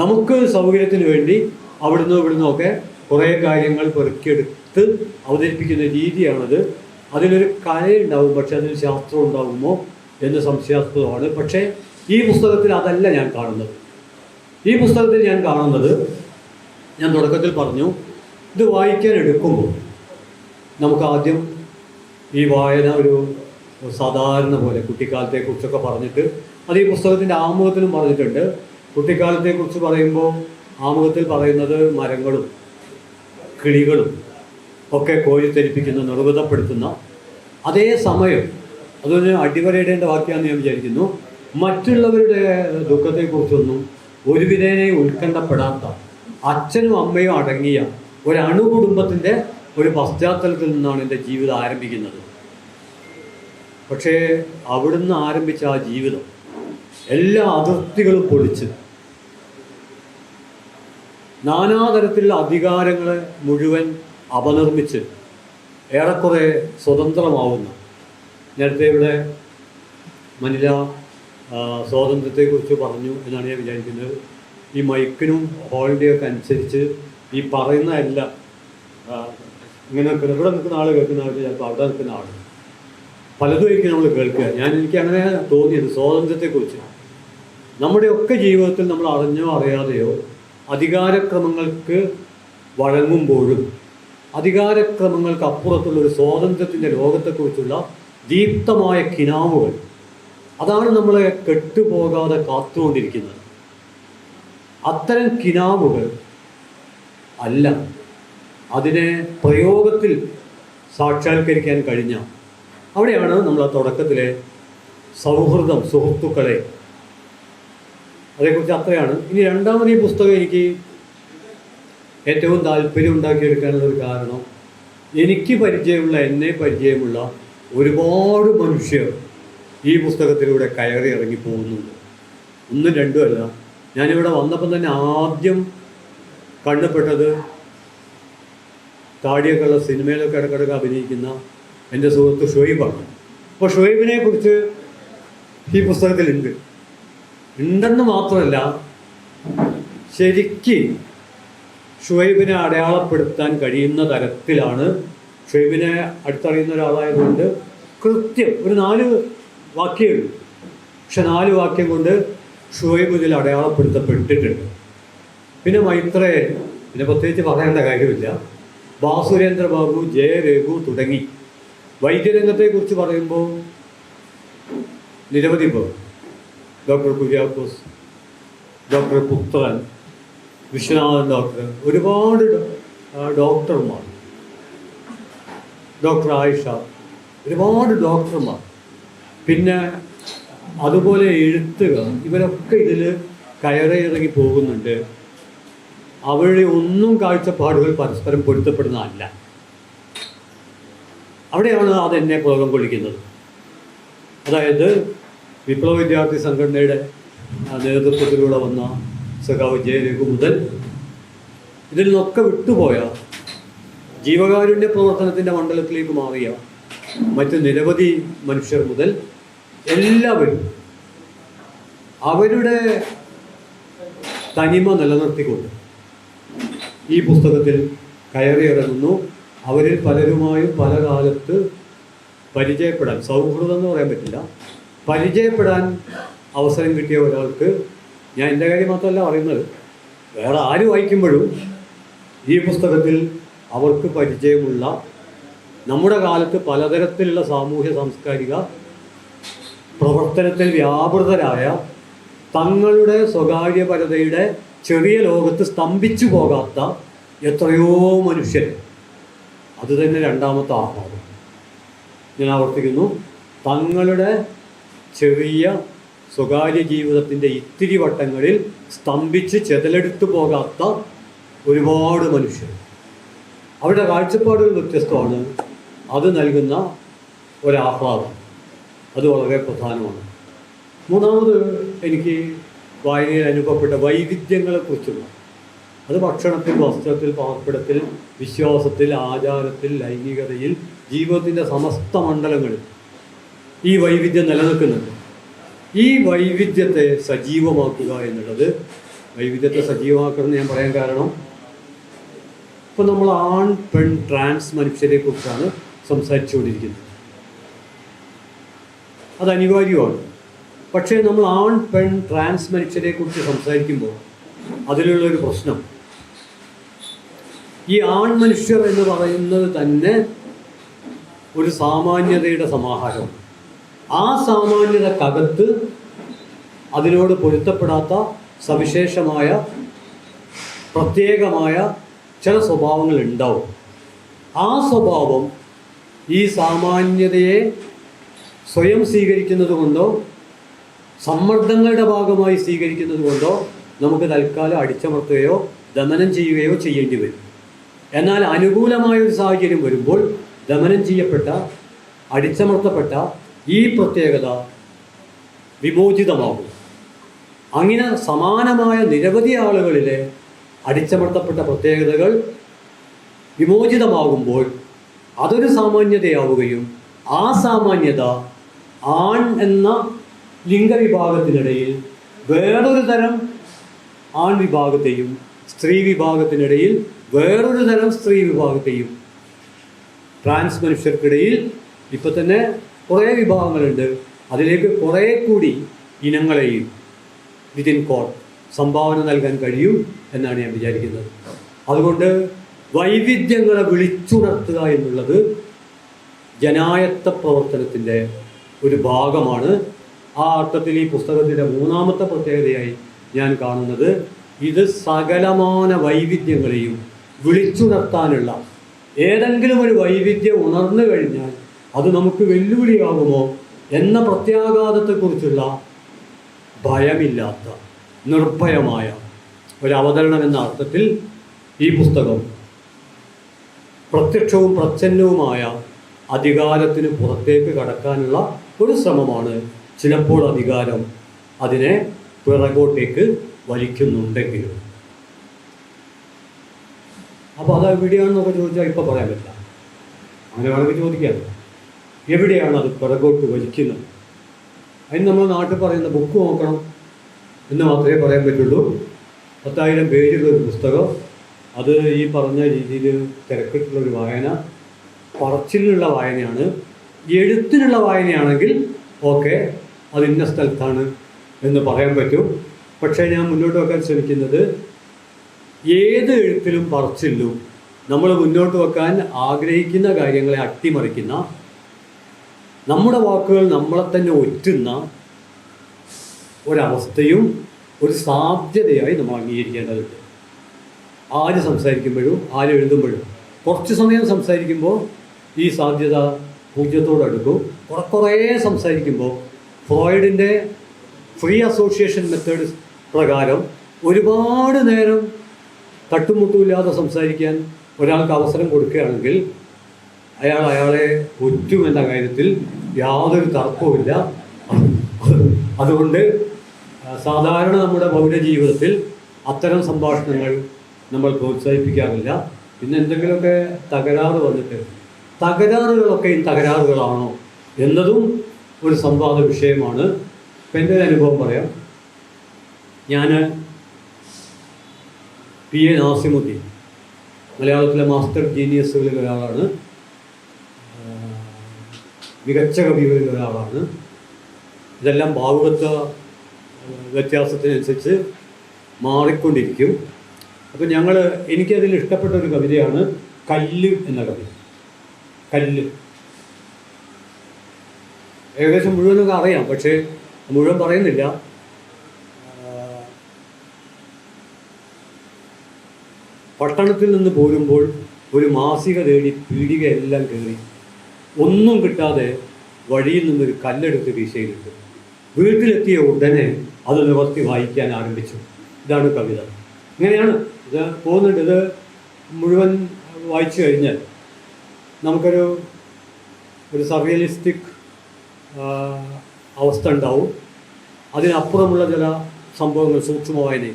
നമുക്ക് സൗകര്യത്തിന് വേണ്ടി അവിടുന്ന് ഇവിടുന്നൊക്കെ കുറേ കാര്യങ്ങൾ പെറുക്കിയെടുത്ത് അവതരിപ്പിക്കുന്ന രീതിയാണത്. അതിലൊരു കലയുണ്ടാവും, പക്ഷെ അതിൽ ശാസ്ത്രം ഉണ്ടാകുമോ എന്ന് സംശയാസ്പദമാണ്. പക്ഷേ ഈ പുസ്തകത്തിൽ അതല്ല ഞാൻ കാണുന്നത്. ഈ പുസ്തകത്തിൽ ഞാൻ കാണുന്നത്, ഞാൻ തുടക്കത്തിൽ പറഞ്ഞു, ഇത് വായിക്കാൻ എടുക്കുമ്പോൾ നമുക്ക് ആദ്യം ഈ വായന ഒരു സാധാരണ പോലെ കുട്ടിക്കാലത്തെക്കുറിച്ചൊക്കെ പറഞ്ഞിട്ട്, അത് ഈ പുസ്തകത്തിൻ്റെ ആമുഖത്തിലും പറഞ്ഞിട്ടുണ്ട്. കുട്ടിക്കാലത്തെക്കുറിച്ച് പറയുമ്പോൾ ആമുഖത്തിൽ പറയുന്നത് മരങ്ങളും കിളികളും ഒക്കെ കോരിത്തെരിപ്പിക്കുന്ന, നിർവൃതപ്പെടുത്തുന്ന, അതേ സമയം അതൊരു അടിവരയിടേണ്ട വാക്യമാണെന്ന് ഞാൻ വിചാരിക്കുന്നു, മറ്റുള്ളവരുടെ ദുഃഖത്തെക്കുറിച്ചൊന്നും ഒരു വിധേനയും ഉത്കണ്ഠപ്പെടാത്ത അച്ഛനും അമ്മയും അടങ്ങിയ ഒരു അണുകുടുംബത്തിൻ്റെ ഒരു പശ്ചാത്തലത്തിൽ നിന്നാണ് എൻ്റെ ജീവിതം ആരംഭിക്കുന്നത്. പക്ഷേ അവിടുന്ന് ആരംഭിച്ച ആ ജീവിതം എല്ലാ അതിർത്തികളും പൊളിച്ച് നാനാതരത്തിലുള്ള അധികാരങ്ങളെ മുഴുവൻ അപനിർമ്മിച്ച് ഏറെക്കുറെ സ്വതന്ത്രമാവുന്ന, നേരത്തെ ഇവിടെ മനില സ്വാതന്ത്ര്യത്തെക്കുറിച്ച് പറഞ്ഞു എന്നാണ് ഞാൻ വിചാരിക്കുന്നത്. ഈ മൈക്കിനും ഹോളിൻ്റെയൊക്കെ അനുസരിച്ച് ഈ പറയുന്ന എല്ലാം ഇങ്ങനെ നിൽക്കുന്ന, ഇവിടെ നിൽക്കുന്ന ആൾ കേൾക്കുന്ന ആൾ ചിലപ്പോൾ അവിടെ നിൽക്കുന്ന ആൾ പലതുമായിരിക്കും നമ്മൾ കേൾക്കുക. എനിക്ക് അങ്ങനെ തോന്നിയത് സ്വാതന്ത്ര്യത്തെക്കുറിച്ച്. നമ്മുടെയൊക്കെ ജീവിതത്തിൽ നമ്മൾ അറിഞ്ഞോ അറിയാതെയോ അധികാരക്രമങ്ങൾക്ക് വഴങ്ങുമ്പോഴും അധികാരക്രമങ്ങൾക്ക് അപ്പുറത്തുള്ളൊരു സ്വാതന്ത്ര്യത്തിൻ്റെ ലോകത്തെക്കുറിച്ചുള്ള ദീപ്തമായ കിനാവുകൾ, അതാണ് നമ്മളെ കെട്ടുപോകാതെ കാത്തുകൊണ്ടിരിക്കുന്നത്. അത്തരം കിനാവുകൾ അല്ല അതിനെ പ്രയോഗത്തിൽ സാക്ഷാത്കരിക്കാൻ കഴിഞ്ഞ, അവിടെയാണ് നമ്മൾ ആ തുടക്കത്തിലെ സൗഹൃദം, സുഹൃത്തുക്കളെ, അതേക്കുറിച്ച് അത്രയാണ്. ഇനി രണ്ടാമത് ഈ പുസ്തകം എനിക്ക് ഏറ്റവും താല്പര്യം ഉണ്ടാക്കിയെടുക്കാനുള്ളൊരു കാരണം, എനിക്ക് പരിചയമുള്ള, എന്നെ പരിചയമുള്ള ഒരുപാട് മനുഷ്യർ ഈ പുസ്തകത്തിലൂടെ കയറി ഇറങ്ങി പോകുന്നുണ്ട്. ഒന്നും രണ്ടുമല്ല. ഞാനിവിടെ വന്നപ്പം തന്നെ ആദ്യം കണ്ടുപെട്ടത് താടിയൊക്കെ ഉള്ള സിനിമയിലൊക്കെ ഇടയ്ക്കിടയ്ക്ക് അഭിനയിക്കുന്ന എൻ്റെ സുഹൃത്ത് ഷുഹൈബാണ്. അപ്പോൾ ഷുഹൈബിനെ കുറിച്ച് ഈ പുസ്തകത്തിലുണ്ട്. ഉണ്ടെന്ന് മാത്രമല്ല, ശരിക്ക് ഷുഹൈബിനെ അടയാളപ്പെടുത്താൻ കഴിയുന്ന തരത്തിലാണ്. ഷുഹൈബിനെ അടുത്തറിയുന്ന ഒരാളായതുകൊണ്ട് കൃത്യം ഒരു 4 വാക്യമുള്ളൂ, പക്ഷെ 4 വാക്യം കൊണ്ട് ഷുഹൈബ് ഇതിൽ അടയാളപ്പെടുത്തപ്പെട്ടിട്ടുണ്ട്. പിന്നെ മൈത്രേയൻ, പിന്നെ പ്രത്യേകിച്ച് പറയേണ്ട കാര്യമില്ല. ബാസുരേന്ദ്ര ബാബു, ജെ രഘു തുടങ്ങി വൈദ്യരംഗത്തെക്കുറിച്ച് പറയുമ്പോൾ നിരവധി പേർ, ഡോക്ടർ കുര്യാക്കോസ്, ഡോക്ടർ പുത്രൻ, വിശ്വനാഥൻ ഡോക്ടർ, ഒരുപാട് ഡോക്ടർമാർ, ഡോക്ടർ ആയിഷ, ഒരുപാട് ഡോക്ടർമാർ, പിന്നെ അതുപോലെ എഴുത്തുകാർ, ഇവരൊക്കെ ഇതിൽ കയറിയിറങ്ങി പോകുന്നുണ്ട്. അവരുടെ ഒന്നും കാഴ്ചപ്പാടുകൾ പരസ്പരം പൊരുത്തപ്പെടുന്നതല്ല. അവിടെയാണ് അതെന്നെ പുറകം കൊള്ളിക്കുന്നത്. അതായത് വിപ്ലവ വിദ്യാർത്ഥി സംഘടനയുടെ നേതൃത്വത്തിലൂടെ വന്ന സഖാവ് ജെ രഘു മുതൽ ഇതിൽ നിന്നൊക്കെ വിട്ടുപോയ, ജീവകാരുണ്യ പ്രവർത്തനത്തിൻ്റെ മണ്ഡലത്തിലേക്ക് മാറിയ മറ്റ് നിരവധി മനുഷ്യർ മുതൽ എല്ലാവരും അവരുടെ തനിമ നിലനിർത്തിക്കൊണ്ട് ഈ പുസ്തകത്തിൽ കയറിയിറങ്ങുന്നു. അവരിൽ പലരുമായും പല കാലത്ത് പരിചയപ്പെടാൻ, സൗഹൃദം എന്ന് പറയാൻ പറ്റില്ല, പരിചയപ്പെടാൻ അവസരം കിട്ടിയ ഒരാൾക്ക്, ഞാൻ എൻ്റെ കാര്യം മാത്രമല്ല പറയുന്നത്, വേറെ ആര് വായിക്കുമ്പോഴും ഈ പുസ്തകത്തിൽ അവർക്ക് പരിചയമുള്ള, നമ്മുടെ കാലത്ത് പലതരത്തിലുള്ള സാമൂഹ്യ സാംസ്കാരിക പ്രവർത്തനത്തിൽ വ്യാപൃതരായ, തങ്ങളുടെ സ്വകാര്യപരതയുടെ ചെറിയ ലോകത്ത് സ്തംഭിച്ചു പോകാത്ത എത്രയോ മനുഷ്യർ, അതുതന്നെ രണ്ടാമത്തെ ആഹ്ലാദം. ഞാൻ ആവർത്തിക്കുന്നു, തങ്ങളുടെ ചെറിയ സ്വകാര്യ ജീവിതത്തിൻ്റെ ഇത്തിരി വട്ടങ്ങളിൽ സ്തംഭിച്ച് ചെതലെടുത്തു പോകാത്ത ഒരുപാട് മനുഷ്യർ. അവരുടെ കാഴ്ചപ്പാടുകൾ വ്യത്യസ്തമാണ്. അത് നൽകുന്ന ഒരാഹ്ലാദം അത് വളരെ പ്രധാനമാണ്. മൂന്നാമത് എനിക്ക് വായനയിൽ അനുഭവപ്പെട്ട വൈവിധ്യങ്ങളെക്കുറിച്ചുള്ള, അത് ഭക്ഷണത്തിൽ, വസ്ത്രത്തിൽ, പാർപ്പിടത്തിൽ, വിശ്വാസത്തിൽ, ആചാരത്തിൽ, ലൈംഗികതയിൽ, ജീവിതത്തിൻ്റെ സമസ്ത മണ്ഡലങ്ങളിൽ ഈ വൈവിധ്യം നിലനിൽക്കുന്നുണ്ട്. ഈ വൈവിധ്യത്തെ സജീവമാക്കുക എന്നുള്ളത്, വൈവിധ്യത്തെ സജീവമാക്കണമെന്ന് ഞാൻ പറയാൻ കാരണം, ഇപ്പം നമ്മൾ ആൺ പെൺ ട്രാൻസ് മനുഷ്യരെ കുറിച്ചാണ് സംസാരിച്ചുകൊണ്ടിരിക്കുന്നത്. അത് അനിവാര്യമാണ്. പക്ഷേ നമ്മൾ ആൺ പെൺ ട്രാൻസ് മനുഷ്യരെ കുറിച്ച് സംസാരിക്കുമ്പോൾ അതിലുള്ളൊരു പ്രശ്നം, ഈ ആൺ മനുഷ്യർ എന്ന് പറയുന്നത് തന്നെ ഒരു സാമാന്യതയുടെ സമാഹാരമാണ്. ആ സാമാന്യതക്കകത്ത് അതിനോട് പൊരുത്തപ്പെടാത്ത സവിശേഷമായ പ്രത്യേകമായ ചില സ്വഭാവങ്ങൾ ഉണ്ടാവും. ആ സ്വഭാവം ഈ സാമാന്യതയെ സ്വയം സ്വീകരിക്കുന്നത് കൊണ്ടോ സമ്മർദ്ദങ്ങളുടെ ഭാഗമായി സ്വീകരിക്കുന്നത് കൊണ്ടോ നമുക്ക് തൽക്കാലം അടിച്ചമർത്തുകയോ ദമനം ചെയ്യുകയോ ചെയ്യേണ്ടി വരും. എന്നാൽ അനുകൂലമായൊരു സാഹചര്യം വരുമ്പോൾ ദമനം ചെയ്യപ്പെട്ട, അടിച്ചമർത്തപ്പെട്ട ഈ പ്രത്യേകത വിമോചിതമാകും. അങ്ങനെ സമാനമായ നിരവധി ആളുകളിലെ അടിച്ചമർത്തപ്പെട്ട പ്രത്യേകതകൾ വിമോചിതമാകുമ്പോൾ അതൊരു സാമാന്യതയാവുകയും ആ സാമാന്യത ആൺ എന്ന ലിംഗവിഭാഗത്തിനിടയിൽ വേറൊരു തരം ആൺ വിഭാഗത്തെയും സ്ത്രീ വിഭാഗത്തിനിടയിൽ വേറൊരു തരം സ്ത്രീ വിഭാഗത്തെയും, ട്രാൻസ് മനുഷ്യർക്കിടയിൽ ഇപ്പം തന്നെ കുറേ വിഭാഗങ്ങളുണ്ട്, അതിലേക്ക് കുറേ കൂടി ഇനങ്ങളെയും വിതിൻ കോഡ് സംഭാവന നൽകാൻ കഴിയും എന്നാണ് ഞാൻ വിചാരിക്കുന്നത്. അതുകൊണ്ട് വൈവിധ്യങ്ങളെ വിളിച്ചുണർത്തുക എന്നുള്ളത് ജനായത്ത പ്രവർത്തനത്തിൻ്റെ ഒരു ഭാഗമാണ്. ആ അർത്ഥത്തിൽ ഈ പുസ്തകത്തിൻ്റെ മൂന്നാമത്തെ പ്രത്യേകതയായി ഞാൻ കാണുന്നത്, ഇത് സകലമാന വൈവിധ്യങ്ങളെയും വിളിച്ചുണർത്താനുള്ള, ഏതെങ്കിലും ഒരു വൈവിധ്യം ഉണർന്നു കഴിഞ്ഞാൽ അത് നമുക്ക് വെല്ലുവിളിയാകുമോ എന്ന പ്രത്യാഘാതത്തെക്കുറിച്ചുള്ള ഭയമില്ലാത്ത നിർഭയമായ ഒരവതരണം എന്ന അർത്ഥത്തിൽ ഈ പുസ്തകം പ്രത്യക്ഷവും പ്രച്ഛന്നവുമായ അധികാരത്തിന് പുറത്തേക്ക് കടക്കാനുള്ള ഒരു ശ്രമമാണ്. ചിലപ്പോൾ അധികാരം അതിനെ പിറകോട്ടേക്ക് വലിക്കുന്നുണ്ടെങ്കിലും. അപ്പോൾ അത് എവിടെയാണെന്നൊക്കെ ചോദിച്ചാൽ ഇപ്പോൾ പറയാൻ പറ്റില്ല. അങ്ങനെ വേണമെങ്കിൽ ചോദിക്കാം, എവിടെയാണ് അത് പിറകോട്ട് വലിക്കുന്നത്? അതിന് നമ്മൾ നാട്ടിൽ പറയുന്ന ബുക്ക് നോക്കണം എന്ന് മാത്രമേ പറയാൻ പറ്റുള്ളൂ. 10,000 പേജുള്ളൊരു പുസ്തകം, അത് ഈ പറഞ്ഞ രീതിയിൽ തിരക്കിട്ടുള്ളൊരു വായന, പറച്ചിലുള്ള വായനയാണ്. എഴുത്തിനുള്ള വായനയാണെങ്കിൽ ഓക്കെ, അത് ഇന്ന സ്ഥലത്താണ് എന്ന് പറയാൻ പറ്റും. പക്ഷേ ഞാൻ മുന്നോട്ട് വെക്കാൻ ശ്രമിക്കുന്നത്, ഏത് എഴുത്തിലും പറച്ചിലും നമ്മൾ മുന്നോട്ട് വെക്കാൻ ആഗ്രഹിക്കുന്ന കാര്യങ്ങളെ അട്ടിമറിക്കുന്ന, നമ്മുടെ വാക്കുകൾ നമ്മളെ തന്നെ ഒറ്റുന്ന ഒരവസ്ഥയും ഒരു സാധ്യതയായി നമ്മൾ അംഗീകരിക്കേണ്ടതുണ്ട്. ആര് സംസാരിക്കുമ്പോഴും ആര് എഴുതുമ്പോഴും കുറച്ച് സമയം സംസാരിക്കുമ്പോൾ ഈ സാധ്യത പൂജ്യത്തോടടുക്കും. കുറേ സംസാരിക്കുമ്പോൾ ഫ്രോയിഡിൻ്റെ ഫ്രീ അസോസിയേഷൻ മെത്തേഡ് പ്രകാരം ഒരുപാട് നേരം തട്ടുമുട്ടുമില്ലാതെ സംസാരിക്കാൻ ഒരാൾക്ക് അവസരം കൊടുക്കുകയാണെങ്കിൽ അയാളെ ഒറ്റുമെന്ന കാര്യത്തിൽ യാതൊരു തർക്കവുമില്ല. അതുകൊണ്ട് സാധാരണ നമ്മുടെ പൗരജീവിതത്തിൽ അത്തരം സംഭാഷണങ്ങൾ നമ്മൾ പ്രോത്സാഹിപ്പിക്കാറില്ല. പിന്നെ എന്തെങ്കിലുമൊക്കെ തകരാറ് വന്നിട്ട് തകരാറുകളൊക്കെയും തകരാറുകളാണോ എന്നതും ഒരു സംവാദ വിഷയമാണ്. ഇപ്പം എൻ്റെ ഒരു അനുഭവം പറയാം. ഞാൻ PA നാസിമുദ്ദീൻ, മലയാളത്തിലെ മാസ്റ്റർ ജീനിയസുകളിൽ ഒരാളാണ്, മികച്ച കവികളിൽ ഒരാളാണ്. ഇതെല്ലാം ഭാവുകത്വ വ്യത്യാസത്തിനനുസരിച്ച് മാറിക്കൊണ്ടിരിക്കും. അപ്പം എനിക്കതിൽ ഇഷ്ടപ്പെട്ട ഒരു കവിതയാണ് കല്ല് എന്ന കവിത. കല്ല് ഏകദേശം മുഴുവനൊക്കെ അറിയാം, പക്ഷേ മുഴുവൻ പറയുന്നില്ല. പട്ടണത്തിൽ നിന്ന് പോരുമ്പോൾ ഒരു മാസിക തേടി പീടികയെല്ലാം കയറി ഒന്നും കിട്ടാതെ വഴിയിൽ നിന്നൊരു കല്ലെടുത്ത് വീശയിലിട്ടു. വീട്ടിലെത്തിയ ഉടനെ അത് നിവർത്തി വായിക്കാൻ ആരംഭിച്ചു. ഇതാണ് കവിത. ഇങ്ങനെയാണ് ഇത് പോകുന്നുണ്ട്. ഇത് മുഴുവൻ വായിച്ചു കഴിഞ്ഞാൽ നമുക്കൊരു സർറിയലിസ്റ്റിക് അവസ്ഥ ഉണ്ടാവും. അതിനപ്പുറമുള്ള ചില സംഭവങ്ങൾ സൂക്ഷ്മവായന.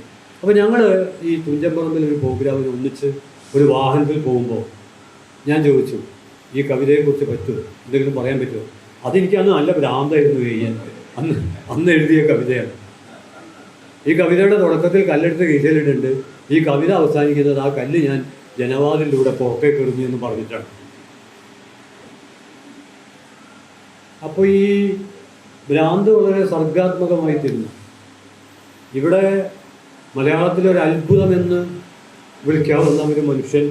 അപ്പോൾ ഞങ്ങൾ ഈ തുഞ്ചൻപറമ്പിൽ ഒരു പ്രോഗ്രാമിന് ഒന്നിച്ച് ഒരു വാഹനത്തിൽ പോകുമ്പോൾ ഞാൻ ചോദിച്ചു, ഈ കവിതയെക്കുറിച്ച് പറ്റുമോ, എന്തെങ്കിലും പറയാൻ പറ്റുമോ? അതെനിക്ക് അന്ന് നല്ല ഭ്രാന്തായിരുന്നു ചെയ്യാൻ. അന്ന് എഴുതിയ കവിതയാണ്. ഈ കവിതയുടെ തുടക്കത്തിൽ കല്ലെടുത്ത് കീശയിലിട്ടുണ്ട്. ഈ കവിത അവസാനിക്കുന്നത് ആ കല്ല് ഞാൻ ജനവാതിലൂടെ പുറത്തേക്ക് എറിഞ്ഞു എന്ന് പറഞ്ഞിട്ടാണ്. അപ്പോൾ ഈ ഭ്രാന്ത് വളരെ സർഗാത്മകമായി തീരുന്നു. ഇവിടെ മലയാളത്തിലൊരു അത്ഭുതമെന്ന് വിളിക്കാവുന്ന ഒരു മനുഷ്യൻ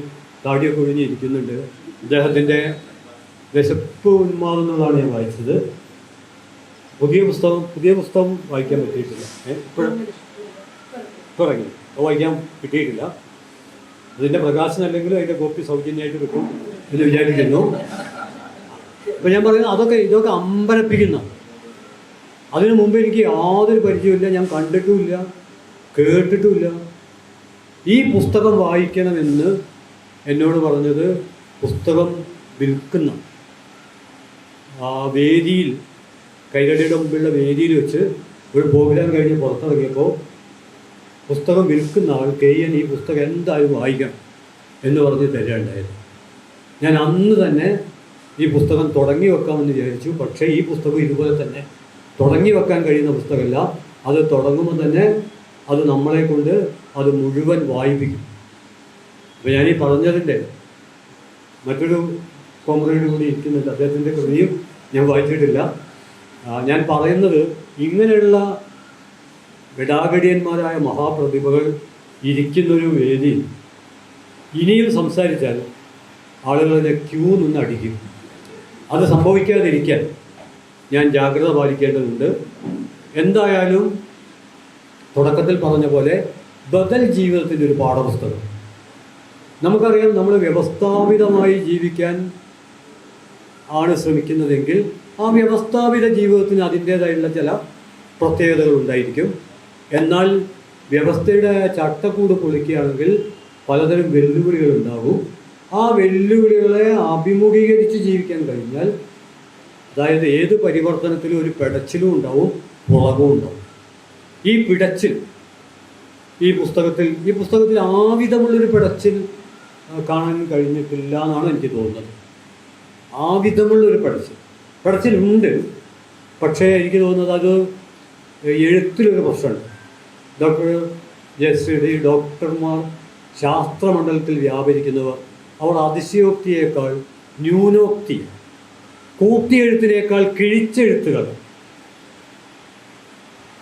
താടിയൊക്കെ ഒഴിഞ്ഞിരിക്കുന്നുണ്ട്. അദ്ദേഹത്തിൻ്റെ വിശപ്പ് ഉന്മാദം എന്നുള്ളതാണ് ഞാൻ വായിച്ചത്. പുതിയ പുസ്തകം വായിക്കാൻ പറ്റിയിട്ടില്ല. തുടങ്ങി വായിക്കാൻ കിട്ടിയിട്ടില്ല. അതിൻ്റെ പ്രകാശനം അല്ലെങ്കിലും അതിൻ്റെ കോപ്പി സൗജന്യമായിട്ട് കിട്ടും എന്ന് വിചാരിക്കുന്നു. അപ്പോൾ ഞാൻ പറയുന്നത് ഇതൊക്കെ അമ്പരപ്പിക്കുന്ന. അതിനു മുമ്പ് എനിക്ക് യാതൊരു പരിചയമില്ല, ഞാൻ കണ്ടിട്ടുമില്ല, കേട്ടിട്ടുമില്ല. ഈ പുസ്തകം വായിക്കണമെന്ന് എന്നോട് പറഞ്ഞത് പുസ്തകം വിൽക്കുന്ന ആ വേദിയിൽ, കൈരളിയുടെ മുമ്പിലുള്ള വേദിയിൽ വെച്ച് ഒരു പ്രോഗ്രാം കഴിഞ്ഞ് പുറത്തിറങ്ങിയപ്പോൾ പുസ്തകം വിൽക്കുന്ന ആൾ KN ഈ പുസ്തകം എന്തായാലും വായിക്കണം എന്ന് പറഞ്ഞ് തരാനുണ്ടായത്. ഞാൻ അന്ന് തന്നെ ഈ പുസ്തകം തുടങ്ങി വെക്കാമെന്ന് വിചാരിച്ചു. പക്ഷേ ഈ പുസ്തകം ഇതുപോലെ തന്നെ തുടങ്ങി വെക്കാൻ കഴിയുന്ന പുസ്തകമല്ല. അത് തുടങ്ങുമ്പോൾ തന്നെ അത് നമ്മളെ കൊണ്ട് അത് മുഴുവൻ വായിപ്പിക്കും. അപ്പോൾ ഞാനീ പറഞ്ഞതിൻ്റെ മറ്റൊരു കോമ്രേഡ് കൂടി ഇരിക്കുന്നുണ്ട്. അദ്ദേഹത്തിൻ്റെ കൃതിയും ഞാൻ വായിച്ചിട്ടില്ല. ഞാൻ പറയുന്നത് ഇങ്ങനെയുള്ള ഗടാഗടിയന്മാരായ മഹാപ്രതിഭകൾ ഇരിക്കുന്നൊരു വേദിയിൽ ഇനിയും സംസാരിച്ചാൽ ആളുകളെ ക്യൂ നിന്ന് അടിക്കും. അത് സംഭവിക്കാതിരിക്കാൻ ഞാൻ ജാഗ്രത പാലിക്കേണ്ടതുണ്ട്. എന്തായാലും തുടക്കത്തിൽ പറഞ്ഞ പോലെ ബദൽ ജീവിതത്തിൻ്റെ ഒരു പാഠപുസ്തകം. നമുക്കറിയാം, നമ്മൾ വ്യവസ്ഥാപിതമായി ജീവിക്കാൻ ആണ് ശ്രമിക്കുന്നതെങ്കിൽ ആ വ്യവസ്ഥാപിത ജീവിതത്തിന് അതിൻ്റേതായുള്ള ചില പ്രത്യേകതകൾ ഉണ്ടായിരിക്കും. എന്നാൽ വ്യവസ്ഥയുടെ ചട്ടക്കൂട് പൊളിക്കുകയാണെങ്കിൽ പലതരം വെല്ലുവിളികളുണ്ടാകും. ആ വെല്ലുവിളികളെ അഭിമുഖീകരിച്ച് ജീവിക്കാൻ കഴിഞ്ഞാൽ, അതായത് ഏത് പരിവർത്തനത്തിലും ഒരു പിടച്ചിലും ഉണ്ടാവും, പുറകും ഉണ്ടാവും. ഈ പിടച്ചിൽ ഈ പുസ്തകത്തിൽ ആവിധമുള്ളൊരു പിടച്ചിൽ കാണാൻ കഴിഞ്ഞിട്ടില്ല എന്നാണ് എനിക്ക് തോന്നുന്നത്. ആവിധമുള്ളൊരു പിടച്ചിലുണ്ട്. പക്ഷേ എനിക്ക് തോന്നുന്നത് അത് എഴുത്തിലൊരു പ്രശ്നമുണ്ട്. ഡോക്ടർമാർ, ശാസ്ത്രമണ്ഡലത്തിൽ വ്യാപരിക്കുന്നവർ, അവർ അതിശയോക്തിയേക്കാൾ ന്യൂനോക്തി, കൂട്ടിയെഴുത്തിനേക്കാൾ കിഴിച്ചെഴുത്തുകൾ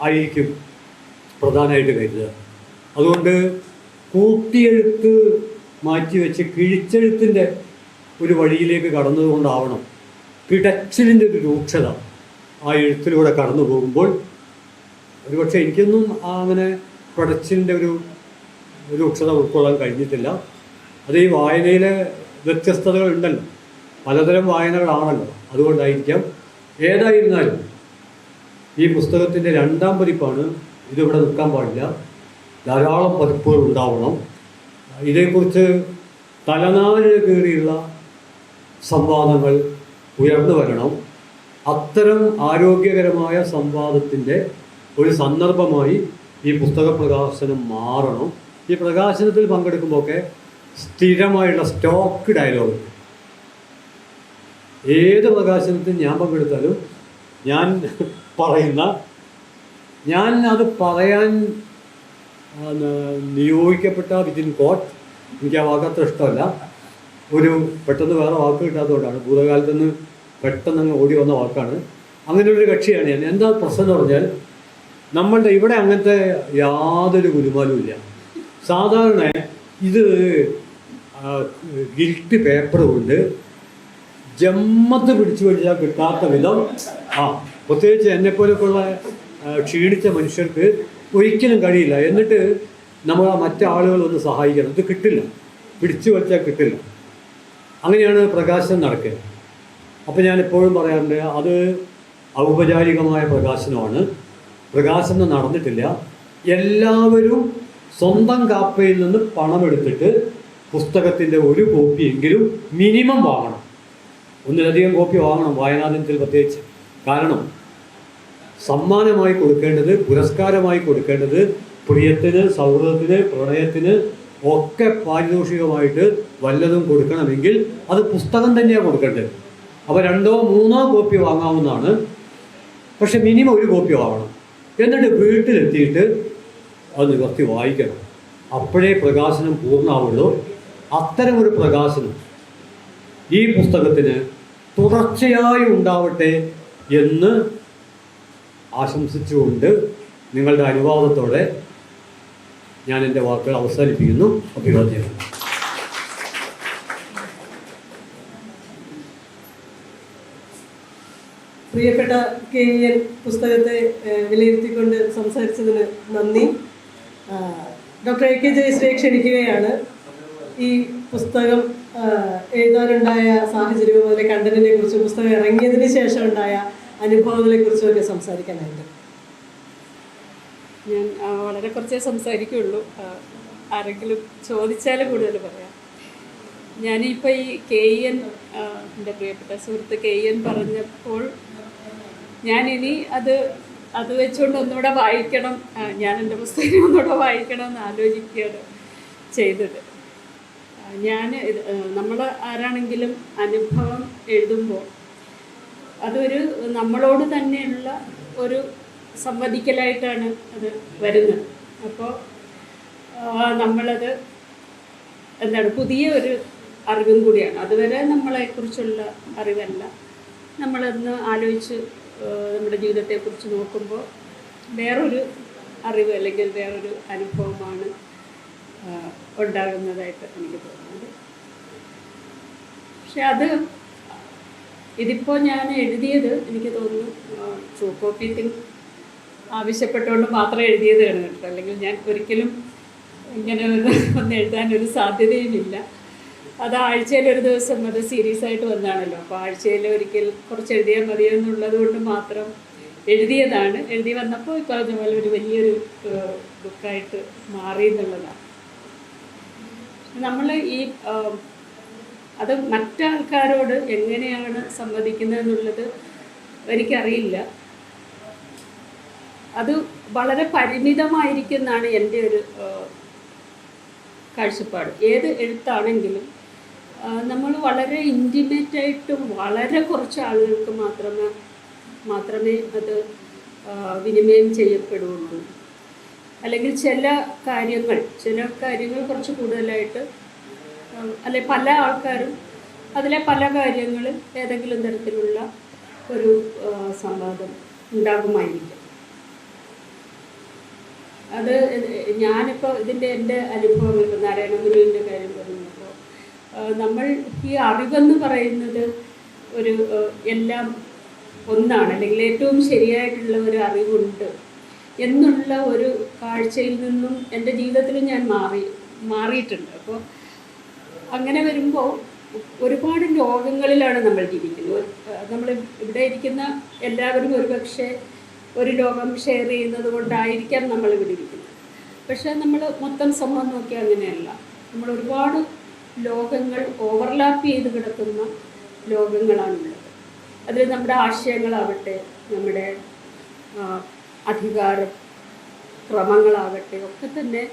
ആയിരിക്കും പ്രധാനമായിട്ട് കരുതുക. അതുകൊണ്ട് കൂട്ടിയെഴുത്ത് മാറ്റിവെച്ച് കിഴിച്ചെഴുത്തിൻ്റെ ഒരു വഴിയിലേക്ക് കടന്നതുകൊണ്ടാവണം പിടച്ചിലിൻ്റെ ഒരു രൂക്ഷത ആ എഴുത്തിലൂടെ കടന്നു പോകുമ്പോൾ. ഒരുപക്ഷെ എനിക്കൊന്നും അങ്ങനെ പിടച്ചിലിൻ്റെ ഒരു രൂക്ഷത ഉൾക്കൊള്ളാൻ കഴിഞ്ഞിട്ടില്ല. അത് ഈ വായനയിലെ വ്യത്യസ്തതകൾ ഉണ്ടല്ലോ, പലതരം വായനകളാണല്ലോ, അതുകൊണ്ടായിരിക്കാം. ഏതായിരുന്നാലും ഈ പുസ്തകത്തിൻ്റെ 2ാം പതിപ്പാണ്. ഇതിവിടെ നിൽക്കാൻ പാടില്ല, ധാരാളം പതിപ്പുകൾ ഉണ്ടാവണം. ഇതേക്കുറിച്ച് തലനാരിഴ കയറിയുള്ള സംവാദങ്ങൾ ഉയർന്നു വരണം. അത്തരം ആരോഗ്യകരമായ സംവാദത്തിൻ്റെ ഒരു സന്ദർഭമായി ഈ പുസ്തക പ്രകാശനം മാറണം. ഈ പ്രകാശനത്തിൽ പങ്കെടുക്കുമ്പോഴൊക്കെ സ്ഥിരമായുള്ള സ്റ്റോക്ക് ഡയലോഗ്. ഏത് പ്രകാശനത്തിൽ ഞാൻ പങ്കെടുത്താലും ഞാൻ അത് പറയാൻ നിയോഗിക്കപ്പെട്ട വിത്തിൻ കോട്ട്, എനിക്ക് ആ വാക്കത്ര ഇഷ്ടമല്ല. പെട്ടെന്ന് വേറെ വാക്ക് കിട്ടാത്തതുകൊണ്ടാണ്, ഭൂതകാലത്ത് നിന്ന് പെട്ടെന്ന് അങ്ങ് ഓടി വന്ന വാക്കാണ്. അങ്ങനെയുള്ളൊരു കക്ഷിയാണ് ഞാൻ. എന്താ പ്രശ്നം എന്ന് പറഞ്ഞാൽ, നമ്മളുടെ ഇവിടെ അങ്ങനത്തെ യാതൊരു ഗുരുമാലും ഇല്ല. സാധാരണ ഇത് ഗിൽറ്റ് പേപ്പർ കൊണ്ട് ജമ്മത്ത് പിടിച്ചു പിടിച്ചാൽ കിട്ടാത്ത വിധം, പ്രത്യേകിച്ച് എന്നെപ്പോലെയൊക്കെയുള്ള ക്ഷീണിച്ച മനുഷ്യർക്ക് ഒരിക്കലും കഴിയില്ല. എന്നിട്ട് നമ്മൾ മറ്റാളുകളൊന്ന് സഹായിക്കണം, ഇത് കിട്ടില്ല, പിടിച്ചു വലിച്ചാൽ കിട്ടില്ല. അങ്ങനെയാണ് പ്രകാശനം നടക്കുക. അപ്പോൾ ഞാൻ എപ്പോഴും പറയാറുണ്ട്, അത് ഔപചാരികമായ പ്രകാശനമാണ്. പ്രകാശനം നടന്നിട്ടില്ല. എല്ലാവരും സ്വന്തം കാപ്പയിൽ നിന്ന് പണമെടുത്തിട്ട് പുസ്തകത്തിൻ്റെ ഒരു കോപ്പിയെങ്കിലും മിനിമം വാങ്ങണം. ഒന്നിലധികം കോപ്പി വാങ്ങണം, വായനാദിനത്തിൽ പ്രത്യേകിച്ച്. കാരണം സമ്മാനമായി കൊടുക്കേണ്ടത്, പുരസ്കാരമായി കൊടുക്കേണ്ടത് പ്രിയത്തിന്, സൗഹൃദത്തിന്, പ്രണയത്തിന് ഒക്കെ പാരിതോഷികമായിട്ട് വല്ലതും കൊടുക്കണമെങ്കിൽ അത് പുസ്തകം തന്നെയാണ് കൊടുക്കേണ്ടത്. അപ്പോൾ 2 or 3 കോപ്പി വാങ്ങാവുന്നതാണ്. പക്ഷെ മിനിമം ഒരു കോപ്പി വാങ്ങണം. എന്നിട്ട് വീട്ടിലെത്തിയിട്ട് അത് നിവർത്തി വായിക്കണം. അപ്പോഴേ പ്രകാശനം പൂർണ്ണമാവുള്ളൂ. അത്തരമൊരു പ്രകാശനം ഈ പുസ്തകത്തിന് തുടർച്ചയായി ഉണ്ടാവട്ടെ എന്ന് ആശംസിച്ചുകൊണ്ട് നിങ്ങളുടെ അനുവാദത്തോടെ ഞാൻ എൻ്റെ വാക്കുകൾ അവസാനിപ്പിക്കുന്നു. അഭിവാദ്യം. പ്രിയപ്പെട്ട KEN പുസ്തകത്തെ വിലയിരുത്തിക്കൊണ്ട് സംസാരിച്ചതിന് നന്ദി. ഡോക്ടർ AK ജയശ്രീയെ ക്ഷണിക്കുകയാണ്. ഈ പുസ്തകം എഴുതാനുണ്ടായ സാഹചര്യവും അതിലെ കണ്ടന്റിനെ കുറിച്ചും പുസ്തകം ഇറങ്ങിയതിന് ശേഷം ഉണ്ടായ അനുഭവങ്ങളെ കുറിച്ചും ഒക്കെ സംസാരിക്കാനായിട്ട്. ഞാൻ വളരെ കുറച്ചേ സംസാരിക്കുള്ളൂ. ആരെങ്കിലും ചോദിച്ചാൽ കൂടുതൽ പറയാം. ഞാനിപ്പോൾ ഈ KEN എൻ്റെ പ്രിയപ്പെട്ട സുഹൃത്ത് KEN പറഞ്ഞപ്പോൾ ഞാനിനി അത് വെച്ചുകൊണ്ട് ഒന്നുകൂടെ വായിക്കണം, ഞാൻ എൻ്റെ പുസ്തകം ഒന്നുകൂടെ വായിക്കണം എന്ന് ആലോചിക്കുകയാണ് ചെയ്തത്. നമ്മൾ ആരാണെങ്കിലും അനുഭവം എഴുതുമ്പോൾ അതൊരു നമ്മളോട് തന്നെയുള്ള ഒരു സംവദിക്കലായിട്ടാണ് അത് വരുന്നത്. അപ്പോൾ നമ്മളത് പുതിയ ഒരു അറിവും കൂടിയാണ്. അതുവരെ നമ്മളെക്കുറിച്ചുള്ള അറിവല്ല. നമ്മളൊന്ന് ആലോചിച്ച് നമ്മുടെ ജീവിതത്തെക്കുറിച്ച് നോക്കുമ്പോൾ വേറൊരു അറിവ് അല്ലെങ്കിൽ വേറൊരു അനുഭവമാണ് ഉണ്ടാകുന്നതായിട്ട് എനിക്ക് തോന്നുന്നത്. പക്ഷെ ഇതിപ്പോൾ ഞാൻ എഴുതിയത് എനിക്ക് തോന്നുന്നു ട്രൂ കോപ്പി തിങ് ആവശ്യപ്പെട്ടുകൊണ്ട് മാത്രം എഴുതിയതാണ് കേട്ടോ. അല്ലെങ്കിൽ ഞാൻ ഒരിക്കലും ഇങ്ങനെ ഒന്ന് എഴുതാനൊരു സാധ്യതയുമില്ല. അത് ആഴ്ചയിൽ ഒരു ദിവസം അത് സീരീസ് ആയിട്ട് വന്നാണല്ലോ. അപ്പോൾ ആഴ്ചയിൽ ഒരിക്കൽ കുറച്ച് എഴുതിയാൽ മതിയെന്നുള്ളത് കൊണ്ട് മാത്രം എഴുതിയതാണ്. എഴുതി വന്നപ്പോൾ ഈ പറഞ്ഞ പോലെ ഒരു വലിയൊരു ബുക്കായിട്ട് മാറി എന്നുള്ളതാണ്. നമ്മൾ അത് മറ്റാൾക്കാരോട് എങ്ങനെയാണ് സംവദിക്കുന്നത് എന്നുള്ളത് എനിക്കറിയില്ല. അത് വളരെ പരിമിതമായിരിക്കുമെന്നാണ് എൻ്റെ ഒരു കാഴ്ചപ്പാട്. ഏത് എഴുത്താണെങ്കിലും നമ്മൾ വളരെ ഇൻറ്റിമേറ്റായിട്ടും വളരെ കുറച്ച് ആളുകൾക്ക് മാത്രമേ അത് വിനിമയം ചെയ്യപ്പെടുകയുള്ളൂ. അല്ലെങ്കിൽ ചില കാര്യങ്ങൾ കുറച്ച് കൂടുതലായിട്ട് അല്ലെ പല ആൾക്കാരും അതിലെ പല കാര്യങ്ങളിൽ ഏതെങ്കിലും തരത്തിലുള്ള ഒരു സംവാദം ഉണ്ടാകുമായിരിക്കും. അത് ഞാനിപ്പോൾ എൻ്റെ അനുഭവം ഇപ്പോൾ നാരായണ ഗുരുവിൻ്റെ കാര്യം പറഞ്ഞപ്പോൾ നമ്മൾ ഈ അറിവെന്ന് പറയുന്നത് ഒരു എല്ലാം ഒന്നാണ്, അല്ലെങ്കിൽ ഏറ്റവും ശരിയായിട്ടുള്ള ഒരു അറിവുണ്ട് എന്നുള്ള ഒരു കാഴ്ചയിൽ നിന്നും എൻ്റെ ജീവിതത്തിൽ ഞാൻ മാറിയിട്ടുണ്ട്. അപ്പോൾ അങ്ങനെ വരുമ്പോൾ ഒരുപാട് ലോകങ്ങളിലാണ് നമ്മൾ ജീവിക്കുന്നത്. നമ്മൾ ഇവിടെ ഇരിക്കുന്ന എല്ലാവരും ഒരുപക്ഷെ ഒരു ലോകം ഷെയർ ചെയ്യുന്നത് കൊണ്ടായിരിക്കാം നമ്മൾ ഇവിടെ ഇരിക്കുന്നത്. പക്ഷേ നമ്മൾ മൊത്തം സമൂഹം നോക്കിയാൽ അങ്ങനെയല്ല. നമ്മൾ ഒരുപാട് ലോകങ്ങൾ ഓവർലാപ്പ് ചെയ്ത് കിടക്കുന്ന ലോകങ്ങളാണുള്ളത്. അതിൽ നമ്മുടെ ആശയങ്ങളാവട്ടെ, നമ്മുടെ അധികാര ക്രമങ്ങളാകട്ടെ ഒക്കെ തന്നെ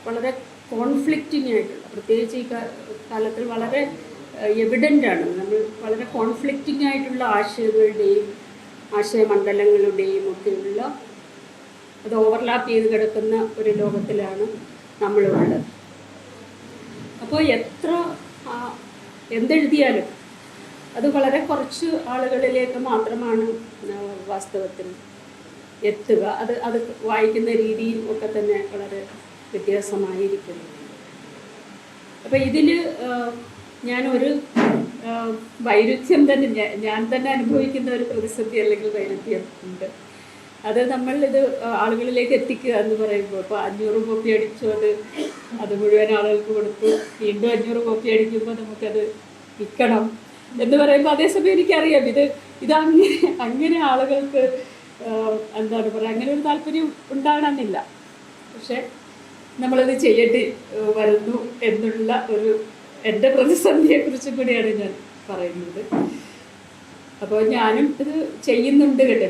വളരെ കോൺഫ്ലിക്റ്റിംഗ് ആയിട്ടുള്ള, പ്രത്യേകിച്ച് ഈ കാലത്തിൽ വളരെ എവിഡൻ്റാണ്. നമ്മൾ വളരെ കോൺഫ്ലിക്റ്റിംഗ് ആയിട്ടുള്ള ആശയമണ്ഡലങ്ങളുടെയും ഒക്കെയുള്ള അത് ഓവർലാപ്പ് ചെയ്ത് കിടക്കുന്ന ഒരു ലോകത്തിലാണ് നമ്മളുള്ളത്. അപ്പോൾ എന്തെഴുതിയാലും അത് വളരെ കുറച്ച് ആളുകളിലേക്ക് മാത്രമാണ് വാസ്തവത്തിൽ എത്തുക. അത് വായിക്കുന്ന രീതിയും ഒക്കെ തന്നെ വളരെ വ്യത്യാസമായിരിക്കുന്നു. അപ്പോൾ ഇതിൽ ഞാനൊരു വൈരുദ്ധ്യം തന്നെ ഞാൻ തന്നെ അനുഭവിക്കുന്ന ഒരു പ്രതിസന്ധി അല്ലെങ്കിൽ വൈരുദ്ധ്യം ഉണ്ട്. അത് നമ്മളിത് ആളുകളിലേക്ക് എത്തിക്കുക എന്ന് പറയുമ്പോൾ ഇപ്പോൾ 500 കോപ്പി അടിച്ചു, അത് മുഴുവൻ ആളുകൾക്ക് കൊടുത്തു, വീണ്ടും 500 കോപ്പി അടിക്കുമ്പോൾ നമുക്കത് വിൽക്കണം എന്ന് പറയുമ്പോൾ അതേസമയം എനിക്കറിയാം ഇത് അങ്ങനെ ആളുകൾക്ക് എന്താണ് പറയുക, അങ്ങനെ ഒരു താല്പര്യം ഉണ്ടാകണമെന്നില്ല. പക്ഷെ നമ്മളത് ചെയ്യേണ്ടി വരുന്നു എന്നുള്ള ഒരു എൻ്റെ പ്രതിസന്ധിയെക്കുറിച്ചും കൂടിയാണ് ഞാൻ പറയുന്നത്. അപ്പോൾ ഞാനും ഇത് ചെയ്യുന്നുണ്ട് കേട്ടോ.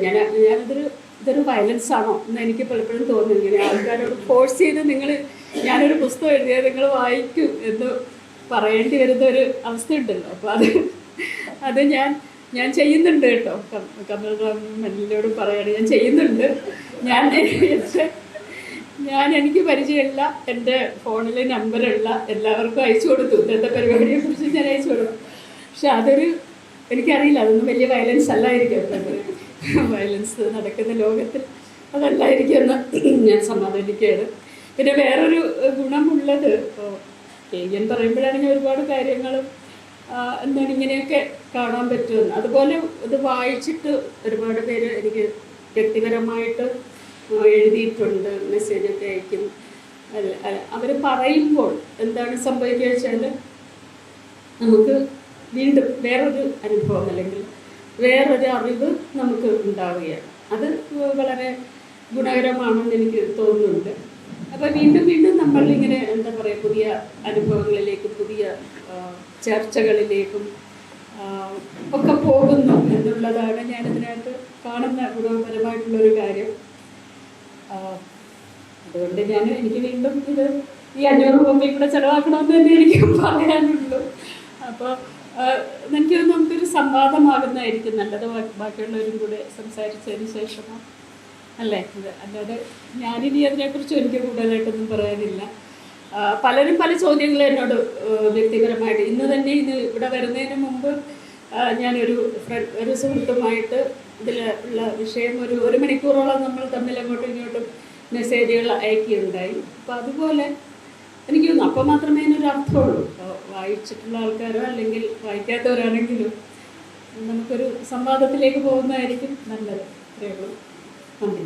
ഇതൊരു വയലൻസ് ആണോ എന്ന് എനിക്ക് പലപ്പോഴും തോന്നുന്നു. ഇങ്ങനെ ആൾക്കാരോട് ഫോഴ്സ് ചെയ്ത് ഞാനൊരു പുസ്തകം എഴുതിയാൽ നിങ്ങൾ വായിക്കൂ എന്ന് പറയേണ്ടി വരുന്ന ഒരു അവസ്ഥയുണ്ടല്ലോ. അപ്പോൾ അത് ഞാൻ ചെയ്യുന്നുണ്ട് കേട്ടോ. കമൽ റാമിനോട് പറയുകയാണ്, ഞാൻ ചെയ്യുന്നുണ്ട്. എനിക്ക് പരിചയമുള്ള എൻ്റെ ഫോണിൽ നമ്പറുള്ള എല്ലാവർക്കും അയച്ചു കൊടുത്തു. ഇന്നത്തെ പരിപാടിയെക്കുറിച്ച് ഞാൻ അയച്ചു കൊടുത്തു. പക്ഷെ എനിക്കറിയില്ല, അതൊന്നും വലിയ വയലൻസ് അല്ലായിരിക്കും. വയലൻസ് നടക്കുന്ന ലോകത്തിൽ അതല്ലായിരിക്കുമെന്ന് ഞാൻ സമാധാനിക്കുകയാണ്. പിന്നെ വേറൊരു ഗുണമുള്ളത്, ഇപ്പോൾ KN പറയുമ്പോഴാണെങ്കിൽ ഒരുപാട് കാര്യങ്ങളും എന്താണ് ഇങ്ങനെയൊക്കെ കാണാൻ പറ്റുമെന്ന്. അതുപോലെ ഇത് വായിച്ചിട്ട് ഒരുപാട് പേര് എനിക്ക് വ്യക്തിപരമായിട്ട് എഴുതിയിട്ടുണ്ട്, മെസ്സേജൊക്കെ അയക്കും. അവർ പറയുമ്പോൾ എന്താണ് സംഭവിക്കുക വെച്ചാൽ നമുക്ക് വീണ്ടും വേറൊരു അനുഭവം അല്ലെങ്കിൽ വേറൊരു അറിവ് നമുക്ക് ഉണ്ടാവുകയാണ്. അത് വളരെ ഗുണകരമാണെന്ന് എനിക്ക് തോന്നുന്നുണ്ട്. അപ്പോൾ വീണ്ടും നമ്മളിങ്ങനെ എന്താ പറയുക, പുതിയ അനുഭവങ്ങളിലേക്കും പുതിയ ചർച്ചകളിലേക്കും ഒക്കെ പോകുന്നു എന്നുള്ളതാണ് ഞാനിതിനകത്ത് കാണുന്ന ഗുണപരമായിട്ടുള്ളൊരു കാര്യം. അതുകൊണ്ട് എനിക്ക് വീണ്ടും ഈ 500 രൂപ കൂടെ ചിലവാക്കണമെന്ന് തന്നെ എനിക്ക് പറയാനുള്ളൂ. അപ്പോൾ എനിക്ക് നമുക്കൊരു സംവാദമാകുന്നതായിരിക്കും നല്ലത്, ബാക്കിയുള്ളവരും കൂടെ സംസാരിച്ചതിന് ശേഷമോ അല്ലേ. അല്ലാതെ ഞാനിനി അതിനെക്കുറിച്ച് എനിക്ക് കൂടുതലായിട്ടൊന്നും പറയാനില്ല. പലരും പല ചോദ്യങ്ങളും എന്നോട് വ്യക്തിപരമായിട്ട് ഇന്ന് ഇവിടെ വരുന്നതിന് മുമ്പ് ഞാനൊരു സുഹൃത്തുമായിട്ട് ഇതിൽ ഉള്ള വിഷയം ഒരു മണിക്കൂറോളം നമ്മൾ തമ്മിൽ അങ്ങോട്ടും ഇങ്ങോട്ടും മെസ്സേജുകൾ അയക്കുകയുണ്ടായി. അപ്പോൾ അതുപോലെ എനിക്ക് തോന്നുന്നു അപ്പോൾ മാത്രമേ അതിനൊരു അർത്ഥമുള്ളൂ. വായിച്ചിട്ടുള്ള ആൾക്കാരോ അല്ലെങ്കിൽ വായിക്കാത്തവരാണെങ്കിലും നമുക്കൊരു സംവാദത്തിലേക്ക് പോകുന്നതായിരിക്കും നല്ലത്. അത്രയേ ഉള്ളൂ. നന്ദി.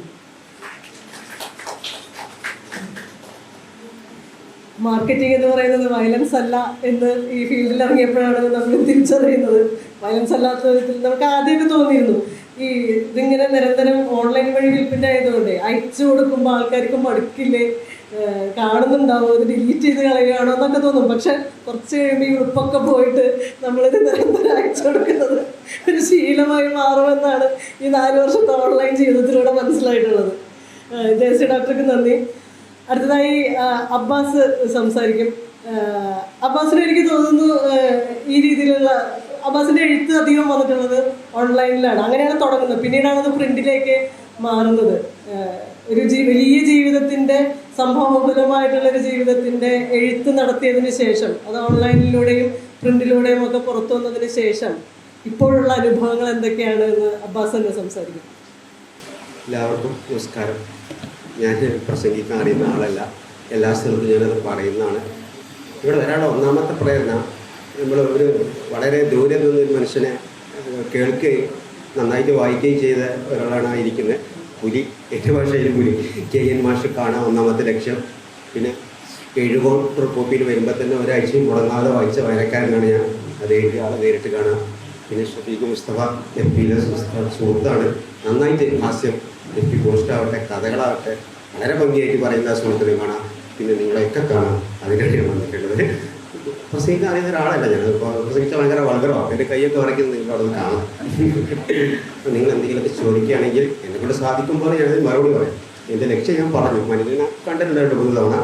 മാർക്കറ്റിംഗ് എന്ന് പറയുന്നത് വയലൻസ് അല്ല എന്ന് ഈ ഫീൽഡിൽ ഇറങ്ങിയപ്പോഴാണ് നമ്മൾ തിരിച്ചറിയുന്നത്. വയലൻസ് അല്ലാത്ത വിധത്തിൽ നമുക്ക് ആദ്യമൊക്കെ തോന്നിയിരുന്നു. ഇതിങ്ങനെ നിരന്തരം ഓൺലൈൻ വഴി വിൽപ്പന ആയതുകൊണ്ട് അയച്ചു കൊടുക്കുമ്പോൾ ആൾക്കാർക്ക് മടുക്കില്ലേ, കാണുന്നുണ്ടാവും, അത് ഡിലീറ്റ് ചെയ്ത് കളയുകയാണോ എന്നൊക്കെ തോന്നും. പക്ഷെ കുറച്ച് കഴിയുമ്പോൾ ഈ ഉടുപ്പൊക്കെ പോയിട്ട് നമ്മളിത് നിരന്തരം അയച്ചു കൊടുക്കുന്നത് ഒരു ശീലമായി മാറുമെന്നാണ് ഈ 4 വർഷത്തെ ഓൺലൈൻ ജീവിതത്തിലൂടെ മനസ്സിലായിട്ടുള്ളത്. ജയശ്രീ ഡോക്ടർക്ക് നന്ദി. അടുത്തതായി അബ്ബാസ് സംസാരിക്കും. അബ്ബാസിന് എനിക്ക് തോന്നുന്നു ഈ രീതിയിലുള്ള അബ്ബാസിൻ്റെ എഴുത്ത് അധികം വന്നിട്ടുള്ളത് ഓൺലൈനിലാണ്. അങ്ങനെയാണ് തുടങ്ങുന്നത്, പിന്നീടാണത് പ്രിന്റിലേക്ക് മാറുന്നത്. ഒരു വലിയ ജീവിതത്തിൻ്റെ സംഭവബഹുലമായിട്ടുള്ളൊരു ജീവിതത്തിൻ്റെ എഴുത്ത് നടത്തിയതിന് ശേഷം അത് ഓൺലൈനിലൂടെയും പ്രിന്റിലൂടെയും ഒക്കെ പുറത്തു വന്നതിന് ശേഷം ഇപ്പോഴുള്ള അനുഭവങ്ങൾ എന്തൊക്കെയാണ് എന്ന് അബ്ബാസ് തന്നെ സംസാരിക്കും. എല്ലാവർക്കും നമസ്കാരം. ഞാൻ പ്രസംഗിക്കാൻ അറിയുന്ന ആളല്ല, എല്ലാ സ്ഥലത്തും ഞാനത് പറയുന്നതാണ്. ഇവിടെ വരാനുള്ള ഒന്നാമത്തെ പ്രേരണ, നമ്മൾ വളരെ ദൂരെ നിന്നൊരു മനുഷ്യനെ കേൾക്കുകയും നന്നായിട്ട് വായിക്കുകയും ചെയ്ത ഒരാളാണ് ഇരിക്കുന്നത്. പുലി, എൻ്റെ ഭാഷയിൽ പുലി. KN മാഷ് കാണാൻ ഒന്നാമത്തെ ലക്ഷ്യം. പിന്നെ എഴുകോൺ കോപ്പിയിൽ വരുമ്പോൾ തന്നെ ഒരാഴ്ചയും മുടങ്ങാതെ വായിച്ച വായനക്കാരനാണ് ഞാൻ. അത് എഴുതിയ ആളെ നേരിട്ട് കാണാം. പിന്നെ ഷഫീഖ് മുസ്തഫ FPയിലെ സുഹൃത്താണ്. നന്നായിട്ട് ഹാസ്യം, FP പോസ്റ്റ് ആവട്ടെ, കഥകളാവട്ടെ വളരെ ഭംഗിയായിട്ട് പറയുന്ന സുഹൃത്തിനെ കാണാം. പിന്നെ നിങ്ങളെയൊക്കെ കാണാം. അതിനാണ് ഞാൻ വന്നിട്ടുള്ളത്. പ്രസംഗിക്കാൻ അറിയുന്ന ഒരാളല്ല ഞാൻ. പ്രസംഗിച്ചാൽ ഭയങ്കര വളകരമാണ്. എൻ്റെ കൈയൊക്കെ ഉറയ്ക്കുന്നത് നിങ്ങൾക്ക് അവിടെ നിന്ന് കാണാം. നിങ്ങൾ എന്തെങ്കിലുമൊക്കെ ചോദിക്കുകയാണെങ്കിൽ എന്നെക്കൊണ്ട് സാധിക്കുമ്പോൾ ഞാനത് മറുപടി പറയാം. എൻ്റെ ലക്ഷ്യം ഞാൻ പറഞ്ഞു. മനുഷ്യനെ കണ്ടിട്ടുണ്ട് 3 തവണ.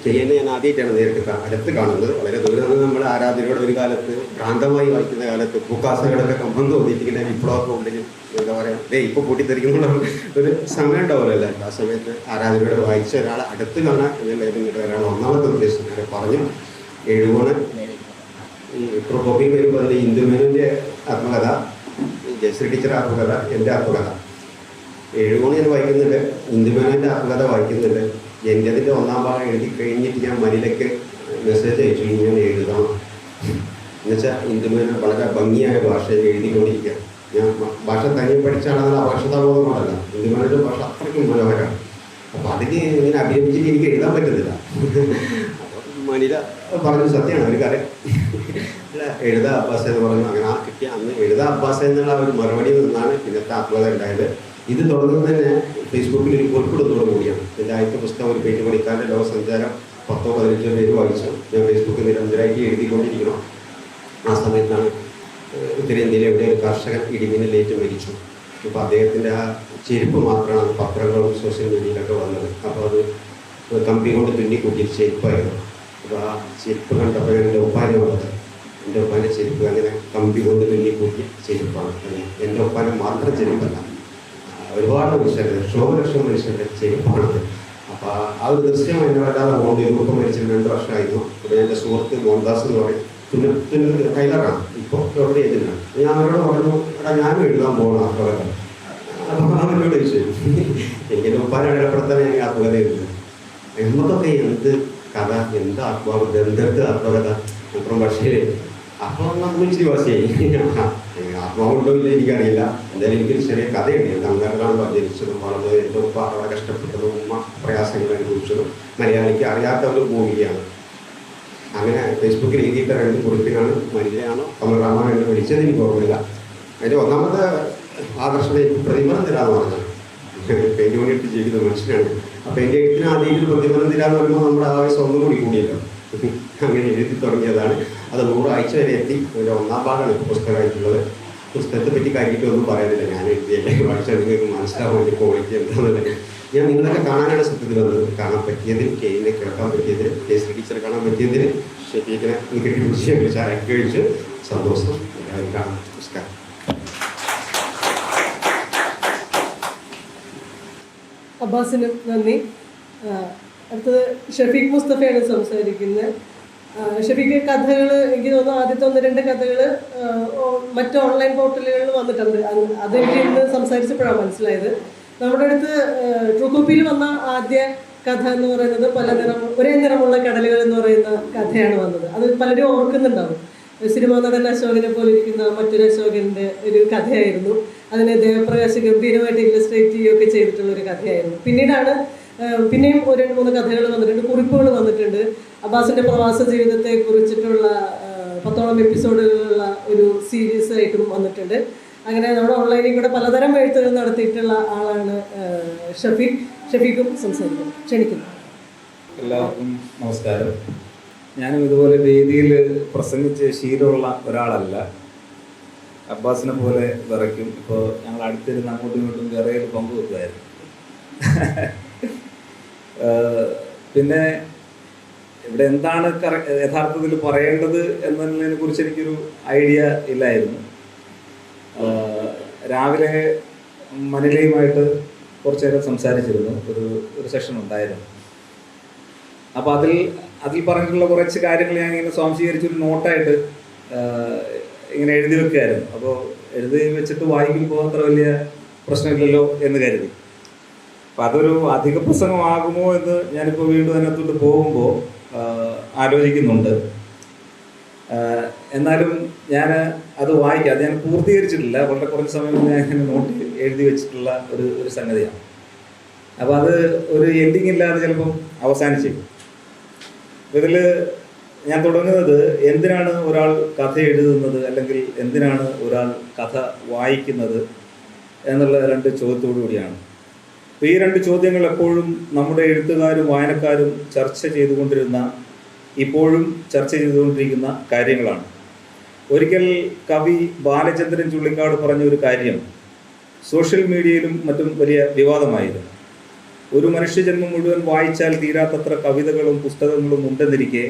KN ഞാൻ ആദ്യമായിട്ടാണ് നേരിട്ട് അടുത്ത് കാണുന്നത്. വളരെ ദൂരെ നിന്ന് നമ്മൾ ആരാധനയോടെ ഒരു കാലത്ത് ഭ്രാന്തമായി വായിക്കുന്ന കാലത്ത് പൂക്കാസകളൊക്കെ കമ്പം തോന്നിയിട്ടിങ്ങനെ വിപ്ലവമൊക്കെ ഉണ്ടെങ്കിൽ എന്താ പറയുക, ഇപ്പോൾ പൊട്ടിത്തെറിക്കുന്നുള്ള ഒരു സമയം ഉണ്ടാവുമല്ലോ. ആ സമയത്ത് ആരാധനയോടെ വായിച്ച ഒരാളെ അടുത്ത് കാണാൻ എന്നുള്ളതിന് ഒരാൾ ഒന്നാമത്തെ ഉദ്ദേശം ഞാൻ പറഞ്ഞു. എഴുകോണ് ഇപ്പോൾ കോപ്പിയിൽ വരുമ്പോൾ അതിൽ ഇന്ദുമേനോൻ്റെ ആത്മകഥ, ജയശ്രീ ടീച്ചർ ആത്മകഥ, എൻ്റെ ആത്മകഥ. എഴുകോണ് ഞാൻ വായിക്കുന്നുണ്ട്, ഇന്ദുമേനോൻ്റെ ആത്മകഥ വായിക്കുന്നുണ്ട്. എൻ്റെ അതിൻ്റെ 1ാം ഭാഗം എഴുതി കഴിഞ്ഞിട്ട് ഞാൻ മനിലേക്ക് മെസ്സേജ് അയച്ചു, ഞാൻ എഴുതാം എന്നുവെച്ചാൽ ഇന്ദുമേനോൻ വളരെ ഭംഗിയായ ഭാഷയിൽ എഴുതിക്കൊണ്ടിരിക്കുക. ഞാൻ ഭാഷ തനിയെ പഠിച്ചാണെന്നുള്ള ഭാഷതാബോധമാണല്ല, ഇന്ദുമേനോൻ്റെ ഭാഷ അത്രയ്ക്കും മനോഹരമാണ്. അപ്പോൾ അതിന് ഇങ്ങനെ അഭിനയിച്ചിട്ട് എനിക്ക് എഴുതാൻ പറ്റുന്നില്ല. അപ്പോൾ മനില പറഞ്ഞത് സത്യമാണ്, ഒരു കാര്യം അല്ല. എഴുതാ അബ്ബാസ് എന്ന് പറഞ്ഞു, അങ്ങനെ ആ കിട്ടിയ അന്ന് എഴുതാ അബ്ബാസ് എന്നുള്ള ഒരു മറുപടിയിൽ നിന്നാണ് പിന്നത്തെ ആത്മകഥ ഉണ്ടായത്. ഇത് തുടർന്ന് തന്നെ ഫേസ്ബുക്കിൽ ഒരു കുറിപ്പിടുന്നതോട് കൂടിയാണ്. എൻ്റെ ആദ്യത്തെ പുസ്തകം ഒരു പേര് മണിക്കാരൻ്റെ ലോകസഞ്ചാരം 10-15 പേര് വായിച്ചു. ഞാൻ ഫേസ്ബുക്കിൽ നിരന്തരമായിട്ട് എഴുതിക്കൊണ്ടിരിക്കണം. ആ സമയത്താണ് ഉത്തരേന്ത്യയിലെ എവിടെ ഒരു കർഷകൻ ഇടിമിന്നലേറ്റ് മരിച്ചു. അപ്പോൾ അദ്ദേഹത്തിൻ്റെ ആ ചെരുപ്പ് മാത്രമാണ് പത്രങ്ങളും സോഷ്യൽ മീഡിയയിലൊക്കെ വന്നത്. അപ്പോൾ അത് കമ്പി കൊണ്ട് തുന്നിക്കൂട്ടിയ ചെരുപ്പായിരുന്നു. അപ്പോൾ ആ ചെരുപ്പ് കണ്ടപ്പോൾ എൻ്റെ ഉപ്പാനെ വന്നത്, എൻ്റെ ഉപ്പാൻ്റെ ചെരുപ്പ് അങ്ങനെ കമ്പി കൊണ്ട് തുന്നിക്കൂട്ടിയ ചെരുപ്പാണ്. എൻ്റെ ഉപ്പാനെ മാത്രം ചെരുപ്പല്ല, ഒരുപാട് മനുഷ്യരുടെ ലക്ഷോപലക്ഷം മനുഷ്യരുടെ ചെരുപ്പാണത്. അപ്പോൾ ആ ഒരു ദൃശ്യം എന്നെ വല്ലാതെ മോണ്ട് ഗ്രൂപ്പ് മരിച്ചിട്ട് 2 വർഷമായിരുന്നു. അപ്പോൾ എൻ്റെ സുഹൃത്ത് മോഹൻദാസ് എന്ന് പറയും, തുന്നൽ ടൈലറാണ്, ഇപ്പോൾ എവിടെ എഴുതുന്നതാണ്. ഞാൻ അവരോട് പറഞ്ഞു, എടാ ഞാനും എഴുതാൻ പോകണം ആത്മകഥ. അപ്പോൾ അവനോട് ചോദിച്ചു, എനിക്കെൻ്റെ ഉപ്പാനെ ഇടപെടുത്താൻ ഞാൻ ആത്മകഥ എഴുതുന്നത്. നമുക്കൊക്കെ എന്ത് കഥ, എന്ത് ആത്മാവ്, എന്തെടുത്ത് ആത്മകഥ അപ്പുറം ഭാഷയിൽ. അപ്പോൾ നമുക്ക് ഇച്ചിരി ഭാഷയായി. ആത്മാവുണ്ടോ ഇല്ല എനിക്കറിയില്ല. എന്തായാലും എനിക്കൊരു ചെറിയ കഥയുണ്ട്. എൻ്റെ അമ്മകളാണ് ജനിച്ചതും വളർന്നത്, എൻ്റെ ഉപ്പ വളരെ കഷ്ടപ്പെട്ടതും ഉമ്മ പ്രയാസങ്ങൾ അനുഭവിച്ചതും മലയാളിക്ക് അറിയാത്ത ഒരു ഭൂമികയാണ്. അങ്ങനെ ഫേസ്ബുക്കിൽ എഴുതിയിട്ട് 2 കുറിപ്പിനാണ് മരിയാണോ കമൽറാമാണോ എന്നെ വിളിച്ചത് എനിക്ക് ഓർമ്മയില്ല. അതിൻ്റെ ഒന്നാമത്തെ ആകർഷണം എനിക്ക് പ്രതിഫലം തരാമെന്ന് പറഞ്ഞത്. പെയിൻറ്റ് പണിയിട്ട് ജീവിക്കുന്ന മനുഷ്യനാണ്. അപ്പോൾ എൻ്റെ എഴുത്തിന് ആദ്യം പ്രതിഫലം തരാമെന്ന് പറയുമ്പോൾ നമ്മുടെ ആവശ്യം ഒന്നും കൂടി കൂടിയല്ലോ. അങ്ങനെ എഴുതി തുടങ്ങിയതാണ്. അത് 100 ആഴ്ച വരെ എത്തി. അതിൻ്റെ 1ാം ഭാഗമാണ് പുസ്തകമായിട്ടുള്ളത്. പുസ്തകത്തെ പറ്റി കാര്യമായിട്ടൊന്നും പറയാനില്ല, ഞാൻ എഴുതിയല്ലേ വായിച്ചാൽ നിങ്ങൾക്ക് മനസ്സിലാവും എൻ്റെ ക്വാളിറ്റി എന്താണെന്നുള്ളത്. ഞാൻ നിങ്ങളൊക്കെ കാണാനാണ് സത്യത്തിൽ വന്നത്. കാണാൻ പറ്റിയതിൽ, കെയിനെ കേൾക്കാൻ പറ്റിയതിൽ, കേസ് ടീച്ചറെ കാണാൻ പറ്റിയതിൽ, ഷെഫീഖിനെ കെട്ടി പിടിച്ച് ചായക്ക് കഴിച്ച് സന്തോഷം. എല്ലാവരും കാണാം. നമസ്കാരം. അബ്ബാസിനും നന്ദി. അടുത്തത് ഷഫീഖ് മുസ്തഫയാണ് സംസാരിക്കുന്നത്. ഷഫീഖ് കഥകൾ എനിക്ക് തോന്നുന്നു ആദ്യത്തെ 1-2 കഥകൾ മറ്റ് ഓൺലൈൻ പോർട്ടലുകളിൽ വന്നിട്ടുണ്ട്. അതെനിക്ക് ഇന്ന് സംസാരിച്ചപ്പോഴാണ് മനസ്സിലായത്. നമ്മുടെ അടുത്ത് ട്രൂ കോപ്പിയിൽ വന്ന ആദ്യ കഥ എന്ന് പറയുന്നത് ഒരേ നിറമുള്ള കടലുകൾ എന്ന് പറയുന്ന കഥയാണ് വന്നത്. അത് പലരും ഓർക്കുന്നുണ്ടാവും. സിനിമാ നടൻ അശോകനെ പോലെ ഇരിക്കുന്ന മറ്റൊരു അശോകൻ്റെ ഒരു കഥയായിരുന്നു. അതിനെ ദേവപ്രകാശ് ഗംഭീരമായിട്ട് ഇല്ലസ്ട്രേറ്റ് ചെയ്യുകയൊക്കെ ചെയ്തിട്ടുള്ളൊരു കഥയായിരുന്നു. പിന്നെയും 2-3 കഥകൾ വന്നിട്ടുണ്ട്, കുറിപ്പുകൾ വന്നിട്ടുണ്ട്. അബ്ബാസിൻ്റെ പ്രവാസ ജീവിതത്തെ കുറിച്ചിട്ടുള്ള 10ഓളം എപ്പിസോഡുകളുള്ള ഒരു സീരീസ് ആയിട്ടും വന്നിട്ടുണ്ട്. അങ്ങനെ നമ്മുടെ ഓൺലൈനിൽ കൂടെ പലതരം എഴുത്തുകൾ നടത്തിയിട്ടുള്ള ആളാണ് ഷഫീഖും സംസാരിക്കുന്നത്. ക്ഷണിക്കുന്നു. എല്ലാവർക്കും നമസ്കാരം. ഞാനും ഇതുപോലെ വേദിയിൽ പ്രസംഗിച്ച് ശീലമുള്ള ഒരാളല്ല. അബ്ബാസിനെ പോലെ വിറയ്ക്കും. ഇപ്പോൾ ഞങ്ങൾ അടുത്തിരുന്ന് അങ്ങോട്ടും ഇങ്ങോട്ടും വിറയിൽ പങ്കുവെക്കുമായിരുന്നു. പിന്നെ ഇവിടെ എന്താണ് യഥാർത്ഥത്തിൽ പറയേണ്ടത് എന്നതിനെ കുറിച്ച് എനിക്കൊരു ഐഡിയ ഇല്ലായിരുന്നു. രാവിലെ മനിലയുമായിട്ട് കുറച്ച് നേരം സംസാരിച്ചിരുന്നു. ഒരു സെഷൻ ഉണ്ടായിരുന്നു. അപ്പോൾ അതിൽ പറഞ്ഞിട്ടുള്ള കുറച്ച് കാര്യങ്ങൾ ഞാൻ ഇങ്ങനെ സ്വാംശീകരിച്ചൊരു നോട്ടായിട്ട് ഇങ്ങനെ എഴുതി വെക്കുകയായിരുന്നു. അപ്പോൾ എഴുതി വെച്ചിട്ട് വായിക്കുമ്പോൾ അത്ര വലിയ പ്രശ്നമില്ലല്ലോ എന്ന് കരുതി. അപ്പം അതൊരു അധിക പ്രസംഗമാകുമോ എന്ന് ഞാനിപ്പോൾ വീണ്ടും അതിനകത്തോട്ട് പോകുമ്പോൾ ആലോചിക്കുന്നുണ്ട്. എന്നാലും ഞാൻ അത് വായിക്കാം. അത് ഞാൻ പൂർത്തീകരിച്ചിട്ടില്ല. വളരെ കുറച്ച് സമയം കൊണ്ട് ഞാൻ ഇങ്ങനെ നോട്ട് എഴുതി വെച്ചിട്ടുള്ള ഒരു സംഗതിയാണ്. അപ്പോൾ അത് ഒരു എൻഡിങ് ഇല്ലാതെ ചിലപ്പം അവസാനിച്ചേക്കും. ഇതിൽ ഞാൻ തുടങ്ങുന്നത് എന്തിനാണ് ഒരാൾ കഥ എഴുതുന്നത്, അല്ലെങ്കിൽ എന്തിനാണ് ഒരാൾ കഥ വായിക്കുന്നത് എന്നുള്ള 2 ചോദ്യത്തോടു കൂടിയാണ്. അപ്പോൾ ഈ 2 ചോദ്യങ്ങൾ എപ്പോഴും നമ്മുടെ എഴുത്തുകാരും വായനക്കാരും ഇപ്പോഴും ചർച്ച ചെയ്തുകൊണ്ടിരിക്കുന്ന കാര്യങ്ങളാണ്. ഒരിക്കൽ കവി ബാലചന്ദ്രൻ ചുള്ളിക്കാട് പറഞ്ഞ ഒരു കാര്യം സോഷ്യൽ മീഡിയയിലും മറ്റും വലിയ വിവാദമായിരുന്നു. ഒരു മനുഷ്യജന്മം മുഴുവൻ വായിച്ചാൽ തീരാത്തത്ര കവിതകളും പുസ്തകങ്ങളും ഉണ്ടെന്നിരിക്കെ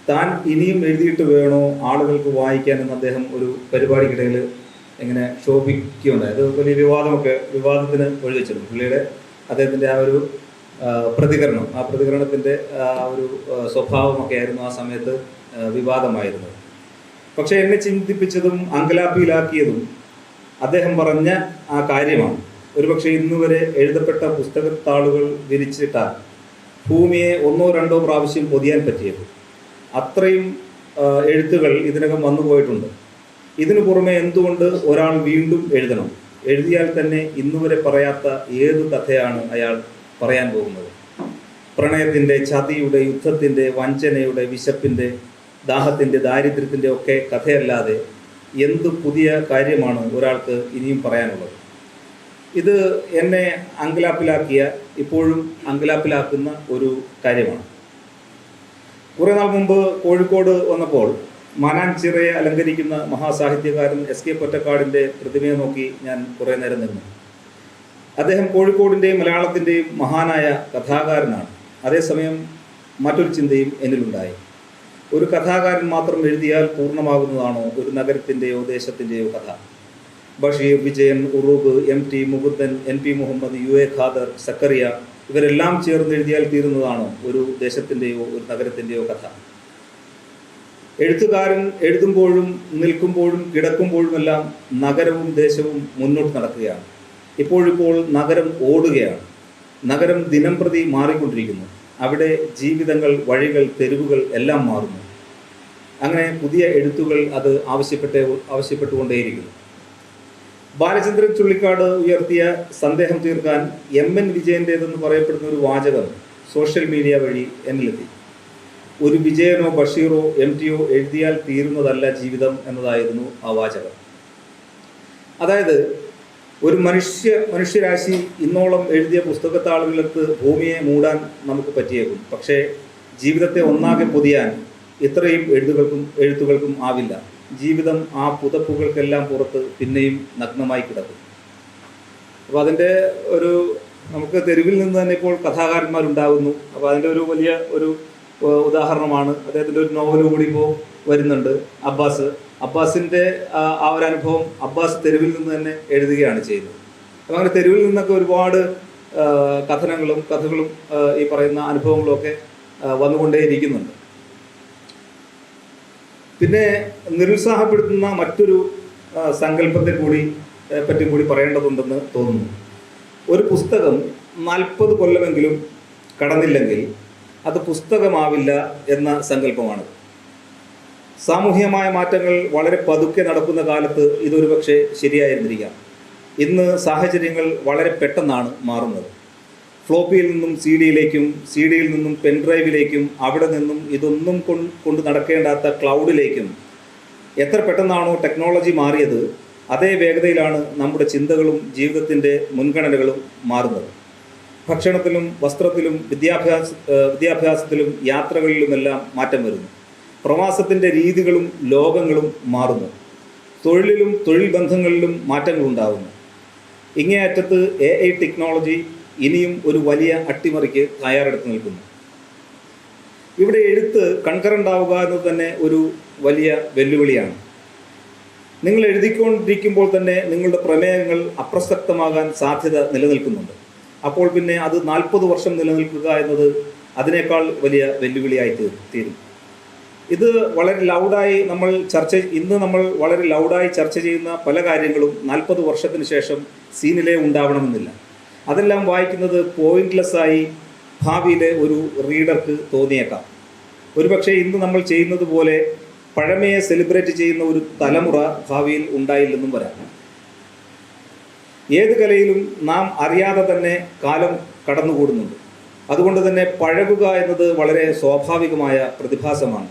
താൻ ഇനിയും എഴുതിയിട്ട് വേണോ ആളുകൾക്ക് വായിക്കാനെന്ന് അദ്ദേഹം ഒരു പരിപാടിക്കിടയിൽ ഇങ്ങനെ ശോഭിക്കുകയുണ്ടായി. അത് വലിയ വിവാദത്തിന് വഴിവെച്ചിരുന്നു. അദ്ദേഹത്തിൻ്റെ ആ ഒരു പ്രതികരണം, ആ പ്രതികരണത്തിൻ്റെ ആ ഒരു സ്വഭാവമൊക്കെ ആയിരുന്നു ആ സമയത്ത് വിവാദമായിരുന്നത്. പക്ഷേ എന്നെ ചിന്തിപ്പിച്ചതും അങ്കലാപ്പിയിലാക്കിയതും അദ്ദേഹം പറഞ്ഞ ആ കാര്യമാണ്. ഒരുപക്ഷെ ഇന്നുവരെ എഴുതപ്പെട്ട പുസ്തകത്താളുകൾ വിരിച്ചിട്ടാൽ ഭൂമിയെ 1-2 പ്രാവശ്യം പൊതിയാൻ പറ്റിയത്. അത്രയും എഴുത്തുകൾ ഇതിനകം വന്നുപോയിട്ടുണ്ട്. ഇതിനു പുറമെ എന്തുകൊണ്ട് ഒരാൾ വീണ്ടും എഴുതണം? എഴുതിയാൽ തന്നെ ഇന്നുവരെ പറയാത്ത ഏത് കഥയാണ് അയാൾ പറയാൻ പോകുന്നത്? പ്രണയത്തിൻ്റെ, ചതിയുടെ, യുദ്ധത്തിൻ്റെ, വഞ്ചനയുടെ, വിശപ്പിൻ്റെ, ദാഹത്തിൻ്റെ, ദാരിദ്ര്യത്തിൻ്റെ ഒക്കെ കഥയല്ലാതെ എന്ത് പുതിയ കാര്യമാണ് ഒരാൾക്ക് ഇനിയും പറയാനുള്ളത്? ഇത് എന്നെ അങ്കലാപ്പിലാക്കിയ, ഇപ്പോഴും അങ്കലാപ്പിലാക്കുന്ന ഒരു കാര്യമാണ്. കുറേ നാൾ മുമ്പ് കോഴിക്കോട് വന്നപ്പോൾ മാനാഞ്ചിറയെ അലങ്കരിക്കുന്ന മഹാസാഹിത്യകാരൻ എസ് കെ പൊറ്റക്കാടിൻ്റെ പ്രതിമയെ നോക്കി ഞാൻ കുറേ നേരം നിന്നു. അദ്ദേഹം കോഴിക്കോടിൻ്റെയും മലയാളത്തിൻ്റെയും മഹാനായ കഥാകാരനാണ്. അതേസമയം മറ്റൊരു ചിന്തയും എന്നിലുണ്ടായി. ഒരു കഥാകാരൻ മാത്രം എഴുതിയാൽ പൂർണ്ണമാകുന്നതാണോ ഒരു നഗരത്തിൻ്റെയോ ദേശത്തിൻ്റെയോ കഥ? Basheer, Vijayan, Uroob, MT Mukundan, NP Muhammad, UA Khader, Zacharia ഇവരെല്ലാം ചേർന്ന് എഴുതിയാൽ തീരുന്നതാണോ ഒരു ദേശത്തിൻ്റെയോ ഒരു നഗരത്തിൻ്റെയോ കഥ? എഴുത്തുകാരൻ എഴുതുമ്പോഴും നിൽക്കുമ്പോഴും കിടക്കുമ്പോഴുമെല്ലാം നഗരവും ദേശവും മുന്നോട്ട് നടക്കുകയാണ്. ഇപ്പോഴിപ്പോൾ നഗരം ഓടുകയാണ്. നഗരം ദിനം പ്രതി മാറിക്കൊണ്ടിരിക്കുന്നു. അവിടെ ജീവിതങ്ങൾ, വഴികൾ, തെരുവുകൾ എല്ലാം മാറുന്നു. അങ്ങനെ പുതിയ എഴുത്തുകൾ അത് ആവശ്യപ്പെട്ടുകൊണ്ടേയിരിക്കുന്നു. ബാലചന്ദ്രൻ ചുള്ളിക്കാട് ഉയർത്തിയ സന്ദേഹം തീർക്കാൻ MN വിജയൻ്റേതെന്ന് പറയപ്പെടുന്ന ഒരു വാചകം സോഷ്യൽ മീഡിയ വഴി എന്നിലെത്തി. ഒരു വിജയനോ ബഷീറോ MTയോ എഴുതിയാൽ തീരുന്നതല്ല ജീവിതം എന്നതായിരുന്നു ആ വാചകം. അതായത് ഒരു മനുഷ്യരാശി ഇന്നോളം എഴുതിയ പുസ്തകത്താളുകൾക്ക് ഭൂമിയെ മൂടാൻ നമുക്ക് പറ്റിയേക്കും. പക്ഷേ ജീവിതത്തെ ഒന്നാകെ പൊതിയാൻ ഇത്രയും എഴുത്തുകൾക്കും ആവില്ല. ജീവിതം ആ പുതപ്പുകൾക്കെല്ലാം പുറത്ത് പിന്നെയും നഗ്നമായി കിടക്കും. അപ്പോൾ അതിൻ്റെ ഒരു നമുക്ക് തെരുവിൽ നിന്ന് തന്നെ ഇപ്പോൾ കഥാകാരന്മാരുണ്ടാകുന്നു. അപ്പോൾ അതിൻ്റെ ഒരു വലിയ ഒരു ഉദാഹരണമാണ് അദ്ദേഹത്തിൻ്റെ ഒരു നോവൽ കൂടി ഇപ്പോൾ വരുന്നുണ്ട്, അബ്ബാസിൻ്റെ ആ ഒരു അനുഭവം അബ്ബാസ് തെരുവിൽ നിന്ന് തന്നെ എഴുതുകയാണ് ചെയ്യുന്നത്. അപ്പോൾ അങ്ങനെ തെരുവിൽ നിന്നൊക്കെ ഒരുപാട് കഥകളും ഈ പറയുന്ന അനുഭവങ്ങളും ഒക്കെ വന്നുകൊണ്ടേയിരിക്കുന്നുണ്ട്. പിന്നെ നിരുത്സാഹപ്പെടുത്തുന്ന മറ്റൊരു സങ്കല്പത്തെ പറ്റി കൂടി പറയേണ്ടതുണ്ടെന്ന് തോന്നുന്നു. ഒരു പുസ്തകം 40 കൊല്ലമെങ്കിലും കടന്നില്ലെങ്കിൽ അത് പുസ്തകമാവില്ല എന്ന സങ്കല്പമാണ്. സാമൂഹ്യമായ മാറ്റങ്ങൾ വളരെ പതുക്കെ നടക്കുന്ന കാലത്ത് ഇതൊരു പക്ഷേ ശരിയായിരുന്നിരിക്കാം. ഇന്ന് സാഹചര്യങ്ങൾ വളരെ പെട്ടെന്നാണ് മാറുന്നത്. ഫ്ലോപ്പിയിൽ നിന്നും CD-യിലേക്കും, CD-യിൽ നിന്നും പെൻഡ്രൈവിലേക്കും, അവിടെ നിന്നും ഇതൊന്നും കൊണ്ട് നടക്കേണ്ടാത്ത ക്ലൗഡിലേക്കും എത്ര പെട്ടെന്നാണോ ടെക്നോളജി മാറിയത്, അതേ വേഗതയിലാണ് നമ്മുടെ ചിന്തകളും ജീവിതത്തിൻ്റെ മുൻഗണനകളും മാറുന്നത്. ഭക്ഷണത്തിലും വസ്ത്രത്തിലും വിദ്യാഭ്യാസത്തിലും യാത്രകളിലുമെല്ലാം മാറ്റം വരുന്നു. പ്രവാസത്തിൻ്റെ രീതികളും ലോകങ്ങളും മാറുന്നു. തൊഴിലിലും തൊഴിൽ ബന്ധങ്ങളിലും മാറ്റങ്ങളുണ്ടാകുന്നു. ഇങ്ങേയറ്റത്ത് AI ടെക്നോളജി ഇനിയും ഒരു വലിയ അട്ടിമറിക്ക് തയ്യാറെടുത്ത് നിൽക്കുന്നു. ഇവിടെ എഴുത്ത് കൺകറൻ്റാവുക എന്നത് തന്നെ ഒരു വലിയ വെല്ലുവിളിയാണ്. നിങ്ങൾ എഴുതിക്കൊണ്ടിരിക്കുമ്പോൾ തന്നെ നിങ്ങളുടെ പ്രമേയങ്ങൾ അപ്രസക്തമാകാൻ സാധ്യത നിലനിൽക്കുന്നുണ്ട്. അപ്പോൾ പിന്നെ അത് 40 വർഷം നിലനിൽക്കുക എന്നത് അതിനേക്കാൾ വലിയ വെല്ലുവിളിയായി തീരും. ഇത് വളരെ ലൗഡായി ഇന്ന് നമ്മൾ വളരെ ലൗഡായി ചർച്ച ചെയ്യുന്ന പല കാര്യങ്ങളും 40 വർഷത്തിന് ശേഷം സീനിലേ ഉണ്ടാവണമെന്നില്ല. അതെല്ലാം വായിക്കുന്നത് പോയിന്റ്ലെസ്സായി ഭാവിയിലെ ഒരു റീഡർക്ക് തോന്നിയേക്കാം. ഒരുപക്ഷെ ഇന്ന് നമ്മൾ ചെയ്യുന്നത് പോലെ പഴമയെ സെലിബ്രേറ്റ് ചെയ്യുന്ന ഒരു തലമുറ ഭാവിയിൽ ഉണ്ടായില്ലെന്നും വരാം. ഏത് കലയിലും നാം അറിയാതെ തന്നെ കാലം കടന്നുകൂടുന്നുണ്ട്. അതുകൊണ്ട് തന്നെ പഴകുക എന്നത് വളരെ സ്വാഭാവികമായ പ്രതിഭാസമാണ്.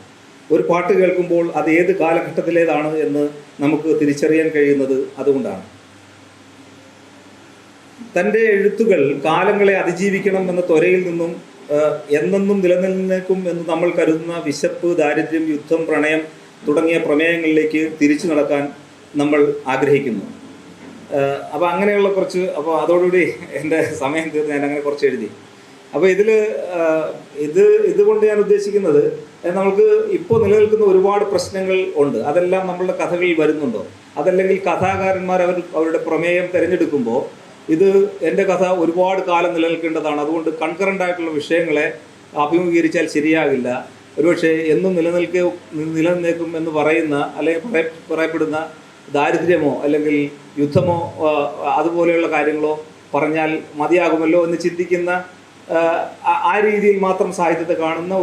ഒരു പാട്ട് കേൾക്കുമ്പോൾ അത് ഏത് കാലഘട്ടത്തിലേതാണ് എന്ന് നമുക്ക് തിരിച്ചറിയാൻ കഴിയുന്നത് അതുകൊണ്ടാണ്. തൻ്റെ എഴുത്തുകൾ കാലങ്ങളെ അതിജീവിക്കണം എന്ന ത്വരയിൽ നിന്നും എന്നെന്നും നിലനിൽക്കും എന്ന് നമ്മൾ കരുതുന്ന വിശപ്പ്, ദാരിദ്ര്യം, യുദ്ധം, പ്രണയം തുടങ്ങിയ പ്രമേയങ്ങളിലേക്ക് തിരിച്ചു നടക്കാൻ നമ്മൾ ആഗ്രഹിക്കുന്നു. അപ്പോൾ അങ്ങനെയുള്ള അപ്പോൾ അതോടുകൂടി എൻ്റെ സമയം തീർന്ന് ഞാൻ അങ്ങനെ കുറച്ച് എഴുതി. അപ്പോൾ ഇതുകൊണ്ട് ഞാൻ ഉദ്ദേശിക്കുന്നത്, നമുക്ക് ഇപ്പോൾ നിലനിൽക്കുന്ന ഒരുപാട് പ്രശ്നങ്ങൾ ഉണ്ട്. അതെല്ലാം നമ്മളുടെ കഥകളിൽ വരുന്നുണ്ടോ? അതല്ലെങ്കിൽ കഥാകാരന്മാർ അവരുടെ പ്രമേയം തിരഞ്ഞെടുക്കുമ്പോൾ എൻ്റെ കഥ ഒരുപാട് കാലം നിലനിൽക്കേണ്ടതാണ്, അതുകൊണ്ട് കൺകറൻ്റായിട്ടുള്ള വിഷയങ്ങളെ അഭിമുഖീകരിച്ചാൽ ശരിയാകില്ല, ഒരുപക്ഷെ എന്നും നിലനിൽക്കും എന്ന് പറയുന്ന അല്ലെങ്കിൽ പറയപ്പെടുന്ന ദാരിദ്ര്യമോ അല്ലെങ്കിൽ യുദ്ധമോ അതുപോലെയുള്ള കാര്യങ്ങളോ പറഞ്ഞാൽ മതിയാകുമല്ലോ എന്ന് ചിന്തിക്കുന്ന ആ രീതിയിൽ മാത്രം സാഹിത്യത്തെ കാണുന്ന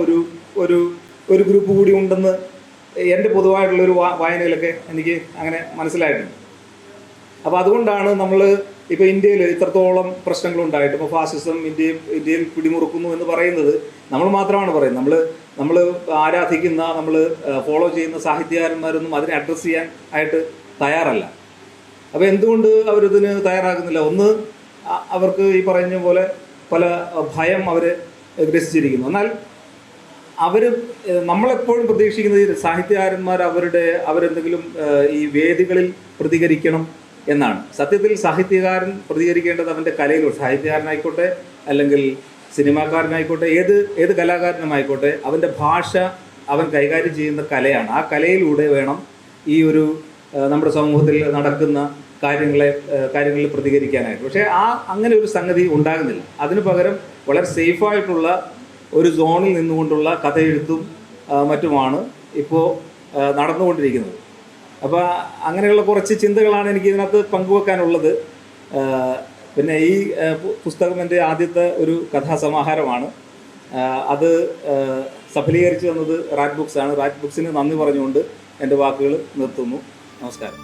ഒരു ഗ്രൂപ്പ് കൂടി ഉണ്ടെന്ന് എൻ്റെ പൊതുവായിട്ടുള്ളൊരു വായനയിലൊക്കെ എനിക്ക് അങ്ങനെ മനസ്സിലായിട്ടുണ്ട്. അപ്പോൾ അതുകൊണ്ടാണ് നമ്മൾ ഇപ്പോൾ ഇന്ത്യയിൽ ഇത്രത്തോളം പ്രശ്നങ്ങളുണ്ടായിട്ട് ഇപ്പോൾ ഫാസിസം ഇന്ത്യയിൽ പിടിമുറുക്കുന്നു എന്ന് പറയുന്നത് നമ്മൾ മാത്രമാണ് പറയുന്നത്. നമ്മൾ ആരാധിക്കുന്ന, നമ്മൾ ഫോളോ ചെയ്യുന്ന സാഹിത്യകാരന്മാരൊന്നും അതിനെ അഡ്രസ്സ് ചെയ്യാൻ ആയിട്ട് തയ്യാറല്ല. അപ്പോൾ എന്തുകൊണ്ട് അവരിതിന് തയ്യാറാകുന്നില്ല? ഒന്ന്, അവർക്ക് ഈ പറയുന്ന പോലെ പല ഭയം അവർ ഗ്രസിച്ചിരിക്കുന്നു. എന്നാൽ നമ്മളെപ്പോഴും പ്രതീക്ഷിക്കുന്നത് ഈ സാഹിത്യകാരന്മാർ അവരെന്തെങ്കിലും ഈ വേദികളിൽ പ്രതികരിക്കണം എന്നാണ്. സത്യത്തിൽ സാഹിത്യകാരൻ പ്രതികരിക്കേണ്ടത് അവൻ്റെ കലയിലൂടെ, സാഹിത്യകാരനായിക്കോട്ടെ അല്ലെങ്കിൽ സിനിമാക്കാരനായിക്കോട്ടെ, ഏത് കലാകാരനുമായിക്കോട്ടെ, അവൻ്റെ ഭാഷ അവൻ കൈകാര്യം ചെയ്യുന്ന കലയാണ്. ആ കലയിലൂടെ വേണം ഈ ഒരു നമ്മുടെ സമൂഹത്തിൽ നടക്കുന്ന കാര്യങ്ങളിൽ പ്രതികരിക്കാനായിട്ട്. പക്ഷേ അങ്ങനെ ഒരു സംഗതി ഉണ്ടാകുന്നില്ല. അതിനു പകരം വളരെ സേഫായിട്ടുള്ള ഒരു സോണിൽ നിന്നുകൊണ്ടുള്ള കഥയെഴുത്തും മറ്റുമാണ് ഇപ്പോൾ നടന്നുകൊണ്ടിരിക്കുന്നത്. അപ്പോൾ അങ്ങനെയുള്ള കുറച്ച് ചിന്തകളാണ് എനിക്ക് ഇതിനകത്ത് പങ്കുവെക്കാനുള്ളത്. പിന്നെ ഈ പുസ്തകം എൻ്റെ ആദ്യത്തെ ഒരു കഥാസമാഹാരമാണ്. അത് സഫലീകരിച്ചു തന്നത് റാറ്റ് ബുക്സ് ആണ്. റാറ്റ് ബുക്സിന് നന്ദി പറഞ്ഞുകൊണ്ട് എൻ്റെ വാക്കുകൾ നിർത്തുന്നു. നമസ്കാരം.